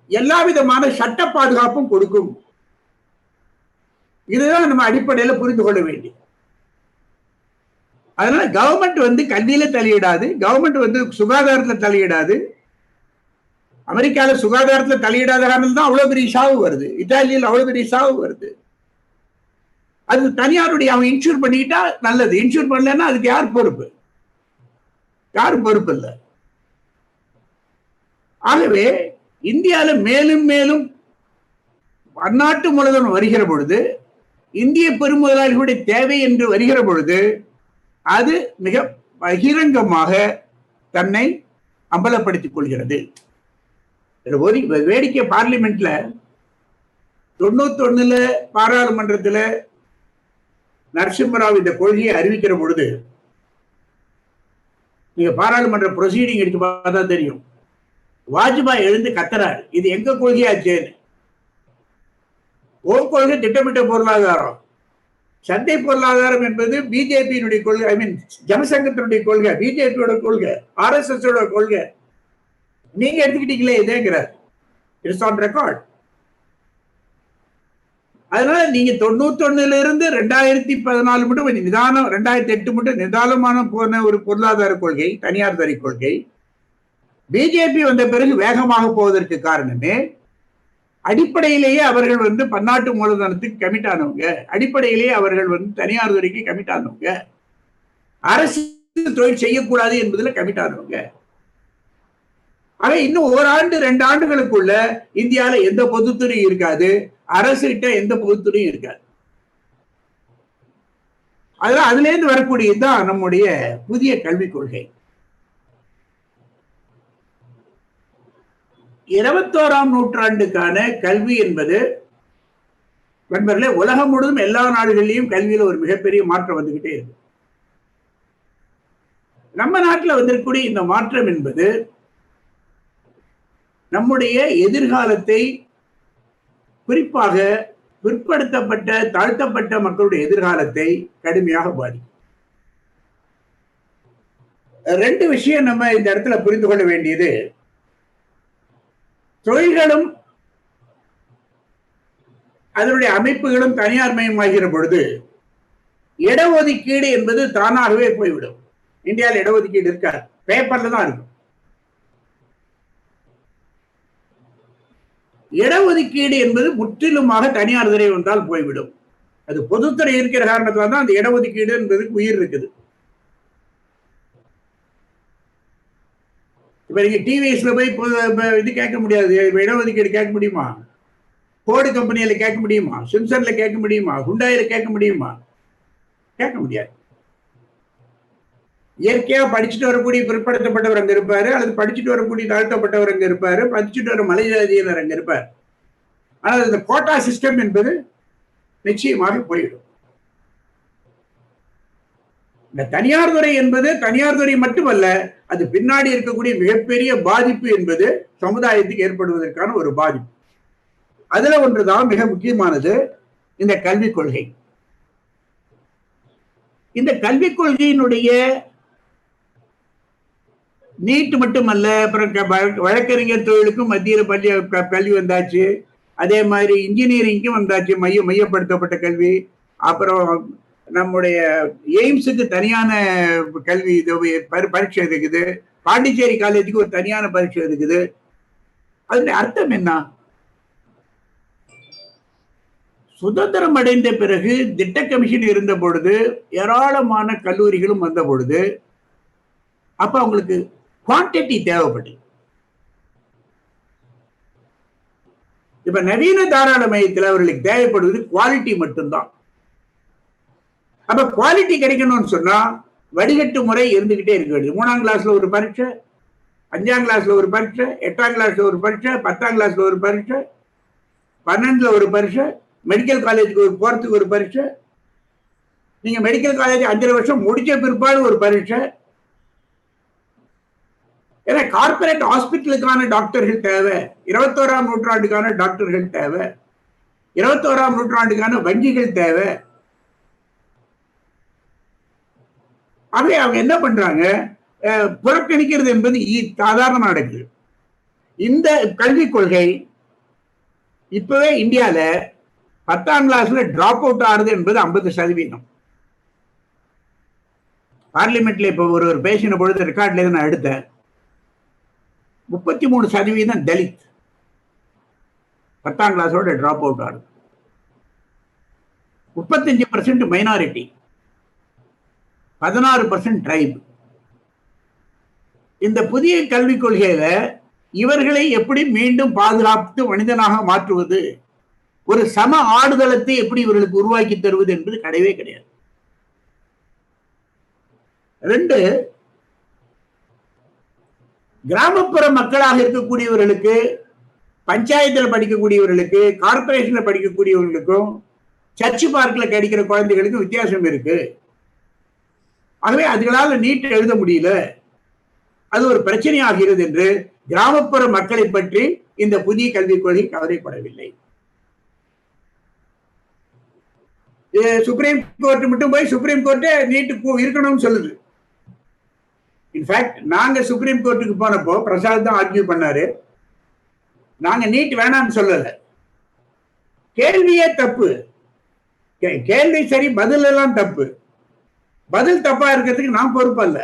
எல்லா விதமான சட்ட பாதுகாப்பும் கொடுக்கும். இதுதான் நம்ம அடிப்படையில புரிந்து கொள்ள வேண்டிய. அதனால கவர்மெண்ட் கல்வியில தலையிடாது, கவர்மெண்ட் சுகாதாரத்துல தலையிடாது. அமெரிக்கால சுகாதாரத்துல தலையிடாத காரணம் தான் அவ்வளவு பெரிய சாவு வருது. இத்தாலியில் அவ்வளவு பெரிய சாவு வருது. அது தனியாருடைய அவன் இன்சூர் பண்ணிக்கிட்டா நல்லது. இன்சூர் பண்ணலன்னா அதுக்கு யார் பொறுப்பு? யாரும் பொறுப்பு இல்லை. ஆகவே இந்தியாவில மேலும் மேலும் பன்னாட்டு மூலதனம் வருகிற பொழுது, இந்திய பெருமுதலாளிகளுடைய தேவை என்று வருகிற பொழுது, அது மிக பகிரங்கமாக தன்னை அம்பலப்படுத்திக் கொள்கிறது. வேடிக்கை பார்லிமெண்ட்ல 91 பாராளுமன்றத்தில் நரசிம்மராவ் இந்த கொள்கையை அறிவிக்கிற பொழுது, நீங்க பாராளுமன்ற ப்ரொசீடிங் எடுத்து பார்த்தா தெரியும், வாஜ்பாய் எழுந்து கத்துறாரு, இது எங்க கொள்கையாச்சேன்னு. ஓர் கொள்கை திட்டமிட்ட பொருளாதாரம், சந்தை பொருளாதாரம் என்பது பிஜேபியினுடைய கொள்கை, ஐ மீன் ஜனசங்கத்தினுடைய கொள்கை, பிஜேபியோட கொள்கை, RSS கொள்கை. நீங்க எடுத்துக்கிட்டீங்களே இதேங்கிறார். It's on record. அதனால நீங்க 91 2014 மட்டும் கொஞ்சம் நிதானம், 2008 மட்டும் நிதானமான போன ஒரு பொருளாதார கொள்கை, தனியார் துறை கொள்கை. பிஜேபி வந்த பிறகு வேகமாக போவதற்கு காரணமே அடிப்படையிலேயே அவர்கள் பன்னாட்டு மூலதனத்துக்கு கமிட் ஆனவங்க, அடிப்படையிலேயே அவர்கள் தனியார் துறைக்கு கமிட் ஆனவங்க, அரசு தொழில் செய்யக்கூடாது என்பதில் கமிட் ஆனவங்க. ஆக இன்னும் ஓராண்டு 2 ஆண்டுகளுக்குள்ள இந்தியாவில எந்த பொதுத்துறையும் இருக்காது, அரசு கிட்ட எந்த பொதுத்துறையும் இருக்காது. அதெல்லாம் அதுல இருந்து வரக்கூடியதுதான் நம்முடைய புதிய கல்விக் கொள்கை. 21ஆம் நூற்றாண்டுக்கான கல்வி என்பது நண்பர்களே, உலகம் முழுவதும் எல்லா நாடுகளிலும் கல்வியில ஒரு மிகப்பெரிய மாற்றம் வந்துகிட்டே இருக்கு. நம்ம நாட்டில் வந்திருக்கக்கூடிய இந்த மாற்றம் என்பது நம்முடைய எதிர்காலத்தை, குறிப்பாக பிற்படுத்தப்பட்ட தாழ்த்தப்பட்ட மக்களுடைய எதிர்காலத்தை கடுமையாக பாதிக்கும். 2 விஷயம் நம்ம இந்த இடத்துல புரிந்து கொள்ள வேண்டியது, தொழில்களும் அதனுடைய அமைப்புகளும் தனியார் மயமாகிற பொழுது இடஒதுக்கீடு என்பது தானாகவே போய்விடும். இந்தியாவில் இடஒதுக்கீடு இருக்காது, பேப்பர்ல தான் இருக்கும். இடஒதுக்கீடு என்பது முற்றிலுமாக தனியார் துறை வந்தால் போய்விடும். அது பொதுத்துறை இருக்கிற காரணத்தால் தான் அந்த இடஒதுக்கீடு என்பதுக்கு உயிர் இருக்குது. இப்ப நீங்க டிவிஎஸ்ல போய் இது கேட்க முடியாது, இடஒதுக்கீடு கேட்க முடியுமா? போர்டு கம்பெனியில கேட்க முடியுமா? சிம்சன்ல கேட்க முடியுமா? ஹுண்டாயில கேட்க முடியுமா? கேட்க முடியாது. இயற்கையா படிச்சுட்டு வரக்கூடிய பிற்படுத்தப்பட்டவர் அங்க இருப்பாரு, அல்லது படிச்சுட்டு வரக்கூடிய தாழ்த்தப்பட்டவர் அங்க இருப்பாரு, படிச்சுட்டு வர மலை ஜாதியினர் அங்க இருப்பார். ஆனால் இந்த கோட்டா சிஸ்டம் என்பது நிச்சயமாக போயிடும். இந்த தனியார் துறை என்பது தனியார் துறை மட்டுமல்ல, அது பின்னாடி இருக்கக்கூடிய மிகப்பெரிய பாதிப்பு என்பது சமுதாயத்துக்கு ஏற்படுவதற்கான ஒரு பாதிப்பு. அதுல ஒன்றுதான் மிக முக்கியமானது இந்த கல்விக் கொள்கை. இந்த கல்விக் கொள்கையினுடைய நீட் மட்டுமல்ல, அப்புறம் வழக்கறிஞர் தொழிலுக்கும் மத்திய கல்வி வந்தாச்சு, அதே மாதிரி இன்ஜினியரிங்க்கும் வந்தாச்சு, மையப்படுத்தப்பட்ட கல்வி. அப்புறம் நம்முடைய எய்ம்ஸுக்கு தனியான கல்வி பரீட்சை இருக்குது, பாண்டிச்சேரி காலேஜுக்கு ஒரு தனியான பரீட்சை இருக்குது. அதனுடைய அர்த்தம் என்ன? சுதந்திரம் அடைந்த பிறகு திட்ட கமிஷன் இருந்த பொழுது, ஏராளமான கல்லூரிகளும் வந்த பொழுது, அப்ப அவங்களுக்கு குவான்டிட்டி தேவைப்பட்டு, இப்ப நவீன தாராள மையத்தில் அவர்களுக்கு தேவைப்படுவது குவாலிட்டி மட்டும்தான். அப்ப குவாலிட்டி கிடைக்கணும்னு சொன்னா வடிகட்டு முறை இருந்துகிட்டே இருக்க வேண்டியது. 3ஆம் கிளாஸ்ல ஒரு பரீட்சை, 5ஆம் கிளாஸ்ல ஒரு பரீட்சை, 8ஆம் கிளாஸ்ல ஒரு பரீட்சை, 10ஆம் கிளாஸ்ல ஒரு பரீட்சை, 12ல ஒரு பரீட்சை, மெடிக்கல் காலேஜுக்கு போறதுக்கு ஒரு பரீட்சை. நீங்க மெடிக்கல் காலேஜ் 5 வருஷம் முடிச்ச பிற்பாடு ஒரு பரீட்சை. ஏன்னா கார்பரேட் ஹாஸ்பிட்டலுக்கான டாக்டர்கள் தேவை, 21ஆம் நூற்றாண்டுக்கான டாக்டர்கள் தேவை, 21ஆம் நூற்றாண்டுக்கான வங்கிகள் தேவை. ஆகவே அவங்க என்ன பண்றாங்க, புறக்கணிக்கிறது என்பது சாதாரண நடக்குது. இந்த கல்விக் கொள்கை இப்பவே இந்தியால 10ஆம் கிளாஸ்ல டிராப் அவுட் ஆகுது என்பது 50%. பார்லிமெண்ட்ல இப்ப ஒரு பேசின பொழுது ரெக்கார்ட்ல நான் எடுத்தேன். 33% தலித் 10ஆம் கிளாஸோட டிராப் அவுட் ஆகுது. 35% மைனாரிட்டி, 16% ட்ரைப். இந்த புதிய கல்விக் கொள்கையில இவர்களை எப்படி மீண்டும் பாதுகாத்து மனிதனாக மாற்றுவது, ஒரு சம ஆடுதளத்தை எப்படி இவர்களுக்கு உருவாக்கி தருவது என்பது கிடையவே கிடையாது. 2, கிராமப்புற மக்களாக இருக்கக்கூடியவர்களுக்கு, பஞ்சாயத்தில் படிக்கக்கூடியவர்களுக்கு, கார்பரேஷன்ல படிக்கக்கூடியவர்களுக்கும் சர்ச் பார்க்ல கிடைக்கிற குழந்தைகளுக்கும் வித்தியாசம் இருக்கு. ஆகவே அதுகளால நீட் எழுத முடியல, அது ஒரு பிரச்சனையாகிறது என்று கிராமப்புற மக்களை பற்றி இந்த புதிய கல்விக் கொள்கை கவலைப்படவில்லை. சுப்ரீம் கோர்ட் மட்டும் போய் சுப்ரீம் கோர்ட்டே நீட் இருக்கணும்னு சொல்லுது. இன்ஃபேக்ட் நாங்க சுப்ரீம் கோர்ட்டுக்கு போனப்போ பிரசாத் தான் ஆர்கியூ பண்ணாரு. நாங்க நீட் வேணாம்னு சொல்லல, கேள்வியே தப்பு, கேள்வி சரி, பதில் எல்லாம் தப்பு. பதில் தப்பா இருக்கிறதுக்கு நான் பொறுப்பு அல்ல.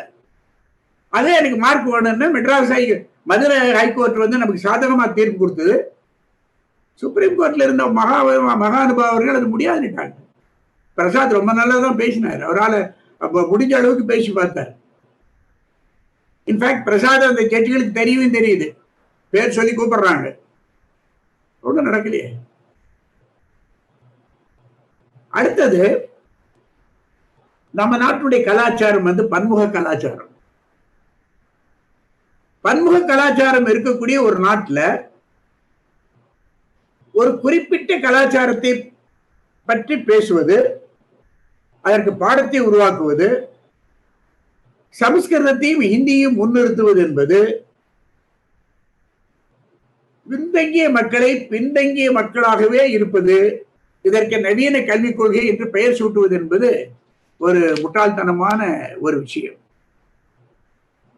அதே எனக்கு மார்க் வேணும்னு மெட்ராஸ் மதுரை ஹைகோர்ட் வந்து நமக்கு சாதகமா தீர்ப்பு கொடுத்தது. சுப்ரீம் கோர்ட்ல இருந்த மகானுபாவர்கள் அது முடியாதுட்டாங்க. பிரசாத் ரொம்ப நல்லா தான் பேசினார், அவரால் முடிஞ்ச அளவுக்கு பேசி பார்த்தார். இன்ஃபேக்ட் பிரசாத் அந்த ஜட்ஜிகளுக்கு தெரியவும் தெரியுது, பேர் சொல்லி கூப்பிடுறாங்க, ஒன்றும் நடக்கலையே. அடுத்தது, நம்ம நாட்டுடைய கலாச்சாரம் வந்து பன்முக கலாச்சாரம். பன்முக கலாச்சாரம் இருக்கக்கூடிய ஒரு நாட்டில் ஒரு குறிப்பிட்ட கலாச்சாரத்தை பற்றி பேசுவது, அதற்கு பாடத்தை உருவாக்குவது, சமஸ்கிருதத்தையும் ஹிந்தியும் முன்னிறுத்துவது என்பது பின்தங்கிய மக்களை பின்தங்கிய மக்களாகவே இருப்பது, இதற்கு நவீன கல்விக் கொள்கை என்று பெயர் சூட்டுவது என்பது ஒரு முட்டாள்தனமான ஒரு விஷயம்.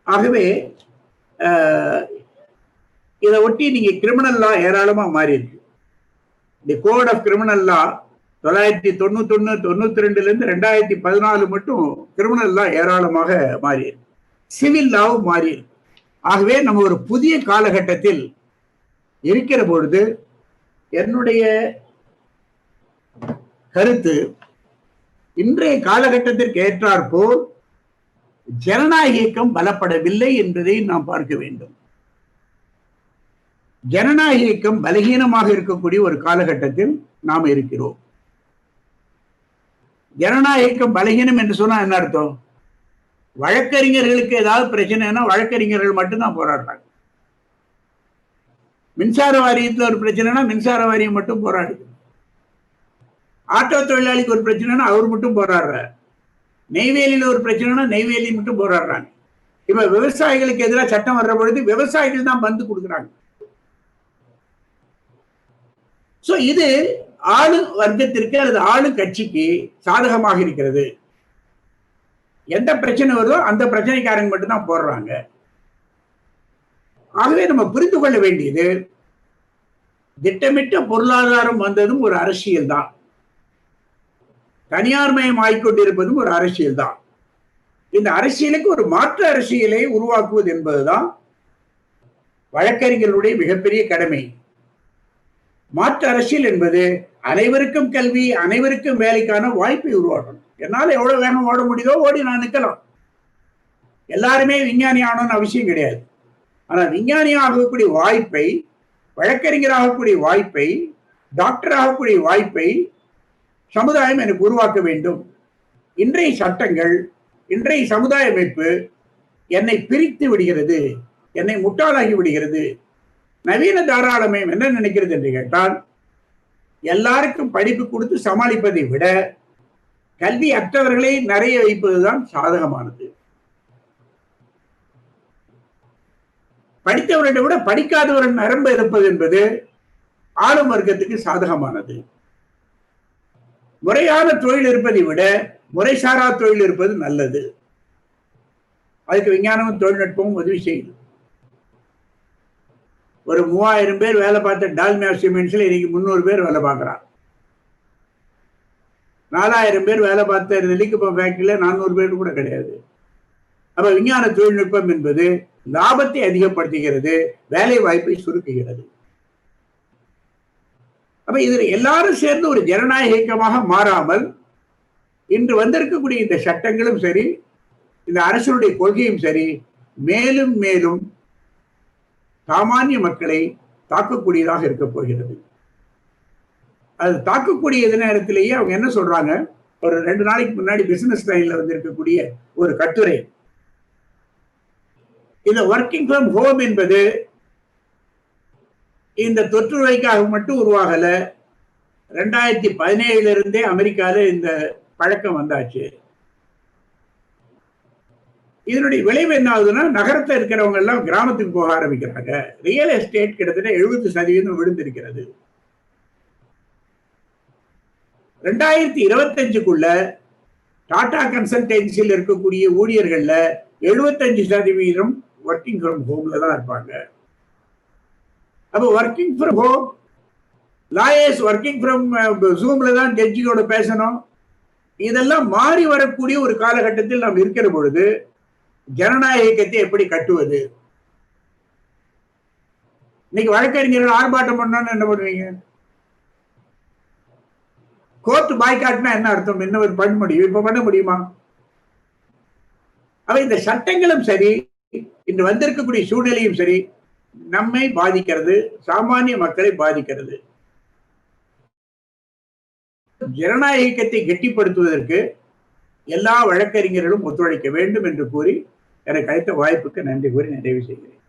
ஆகவே இதை ஒட்டி நீங்க கிரிமினல் லா ஏராளமா மாறி இருக்கு. தி கோட் ஆஃப் கிரிமினல் லா 1991-92 இருந்து 2014 மட்டும் கிரிமினல் லா ஏராளமாக மாறி இருக்கு, சிவில் லாவும் மாறி இருக்கு. ஆகவே நம்ம ஒரு புதிய காலகட்டத்தில் இருக்கிற பொழுது என்னுடைய கருத்து, இன்றைய காலகட்டத்திற்கு ஏற்றாற்போல் ஜனநாயக இயக்கம் பலப்படவில்லை என்பதை நாம் பார்க்க வேண்டும். ஜனநாயக இயக்கம் பலகீனமாக இருக்கக்கூடிய ஒரு காலகட்டத்தில் நாம் இருக்கிறோம். ஜனநாயக இயக்கம் பலகீனம் என்று சொன்னா என்ன அர்த்தம்? வழக்கறிஞர்களுக்கு ஏதாவது பிரச்சனைனா வழக்கறிஞர்கள் மட்டும்தான் போராடுறாங்க. மின்சார வாரியத்தில் ஒரு பிரச்சனைனா மின்சார வாரியம் மட்டும் போராடுது. ஆட்டோ தொழிலாளிக்கு ஒரு பிரச்சனைனா அவர் மட்டும் போராடுறார். நெய்வேலியில் ஒரு பிரச்சனைனா நெய்வேலி மட்டும் போராடுறாங்க. இப்ப விவசாயிகளுக்கு எதிராக சட்டம் வர்ற பொழுது விவசாயிகள் தான் பந்து கொடுக்குறாங்க. சோ இது ஆளு வர்க்கத்திற்கு அல்லது ஆளு கட்சிக்கு சாதகமாக இருக்கிறது. எந்த பிரச்சனை வருதோ அந்த பிரச்சனைக்காரங்க மட்டும்தான் போடுறாங்க. ஆகவே நம்ம புரிந்து கொள்ள வேண்டியது, திட்டமிட்ட பொருளாதாரம் வந்ததும் ஒரு அரசியல் தான், தனியார் மயம் ஆய்கொண்டிருப்பதும் ஒரு அரசியல் தான். இந்த அரசியலுக்கு ஒரு மாற்று அரசியலை உருவாக்குவது என்பதுதான் வழக்கறிஞர்களுடைய மிகப்பெரிய கடமை. மாற்று அரசியல் என்பது அனைவருக்கும் கல்வி, அனைவருக்கும் வேலைக்கான வாய்ப்பை உருவாக்கணும். என்னால எவ்வளவு வேகம் ஓட முடியுதோ ஓடி நான் நிற்கலாம். எல்லாருமே விஞ்ஞானி ஆகணும்னு அவசியம் கிடையாது. ஆனா விஞ்ஞானி ஆகக்கூடிய வாய்ப்பை, வழக்கறிஞர் ஆகக்கூடிய வாய்ப்பை, டாக்டர் ஆகக்கூடிய வாய்ப்பை சமுதாயம் எனக்கு உருவாக்க வேண்டும். இன்றைய சட்டங்கள், இன்றைய சமுதாய அமைப்பு என்னை பிரித்து விடுகிறது, என்னை முட்டாளாகி விடுகிறது. நவீன தாராளமயம் என்ன நினைக்கிறது என்று கேட்டால், எல்லாருக்கும் படிப்பு கொடுத்து சமாளிப்பதை விட கல்வி அற்றவர்களை நிறைய வைப்பதுதான் சாதகமானது. படித்தவர்களை விட படிக்காதவர்கள் நிரம்ப இருப்பது என்பது ஆளும் வர்க்கத்துக்கு சாதகமானது. முறையான தொழில் இருப்பதை விட முறைசாரா தொழில் இருப்பது நல்லது. அதுக்கு விஞ்ஞானமும் தொழில்நுட்பமும் உதவி செய்யுது. ஒரு 3000 பேர் வேலை பார்த்த டால்மியா சிமெண்ட்ஸ்ல இன்னைக்கு 300 பேர் வேலை பார்க்கிறான். 4000 பேர் வேலை பார்த்த நெல்லிக்குப்பம் ஃபேக்டரியில 400 பேர் கூட கிடையாது. அப்ப விஞ்ஞான தொழில்நுட்பம் என்பது லாபத்தை அதிகப்படுத்துகிறது, வேலை வாய்ப்பை சுருக்குகிறது. அப்ப இதுல எல்லாரும் சேர்ந்து ஒரு ஜனநாயக இயக்கமாக மாறாமல் இன்று வந்திருக்கக்கூடிய இந்த சட்டங்களும் சரி, இந்த அரசுடைய கொள்கையும் சரி, மேலும் மேலும் சாமானிய மக்களை தாக்கக்கூடியதாக இருக்க போகிறது. அது தாக்கக்கூடிய நேரத்திலேயே அவங்க என்ன சொல்றாங்க, ஒரு 2 நாளைக்கு முன்னாடி பிசினஸ் லைன்ல வந்து இருக்கக்கூடிய ஒரு கட்டுரை, இந்த ஒர்க்கிங் ஃப்ரம் ஹோம் என்பது இந்த தொற்று நோய்க்காக மட்டும் உருவாகல. 2017 இருந்தே அமெரிக்கால இந்த பழக்கம் வந்தாச்சு. இதனுடைய விளைவு என்ன ஆகுதுன்னா, நகரத்தில் இருக்கிறவங்க எல்லாம் கிராமத்துக்கு போக ஆரம்பிக்கிறாங்க. ரியல் எஸ்டேட் கிட்டத்தட்ட 70% விழுந்திருக்கிறது. 2025க்குள்ள டாடா கன்சல்டன்சியில் இருக்கக்கூடிய ஊழியர்கள்ல 75% ஒர்க்கிங் ஃப்ரம் ஹோம்ல தான் இருப்பாங்க. அப்ப working from home, lawyers working from ஜூம்ல தான் ஜட்ஜியோட பேசணும். இதெல்லாம் மாறி வரக்கூடிய ஒரு காலகட்டத்தில் நாம் இருக்கிற பொழுது ஜனநாயக இயக்கத்தை எப்படி கட்டுவது? இன்னைக்கு வழக்கறிஞர்கள் ஆர்ப்பாட்டம் பண்ணணும்னு என்ன பண்ணுவீங்க? கோர்ட் பாய்காட்னா என்ன அர்த்தம்? என்ன பண்ண முடியும்? இப்ப பண்ண முடியுமா? அவ இந்த சட்டங்களும் சரி, இன்று வந்திருக்கக்கூடிய சூழ்நிலையும் சரி, நம்மை பாதிக்கிறது, சாமானிய மக்களை பாதிக்கிறது. ஜனநாயக இயக்கத்தை கெட்டிப்படுத்துவதற்கு எல்லா வழக்கறிஞர்களும் ஒத்துழைக்க வேண்டும் என்று கூறி எனக்கு அளித்த வாய்ப்புக்கு நன்றி கூறி நிறைவு செய்கிறேன்.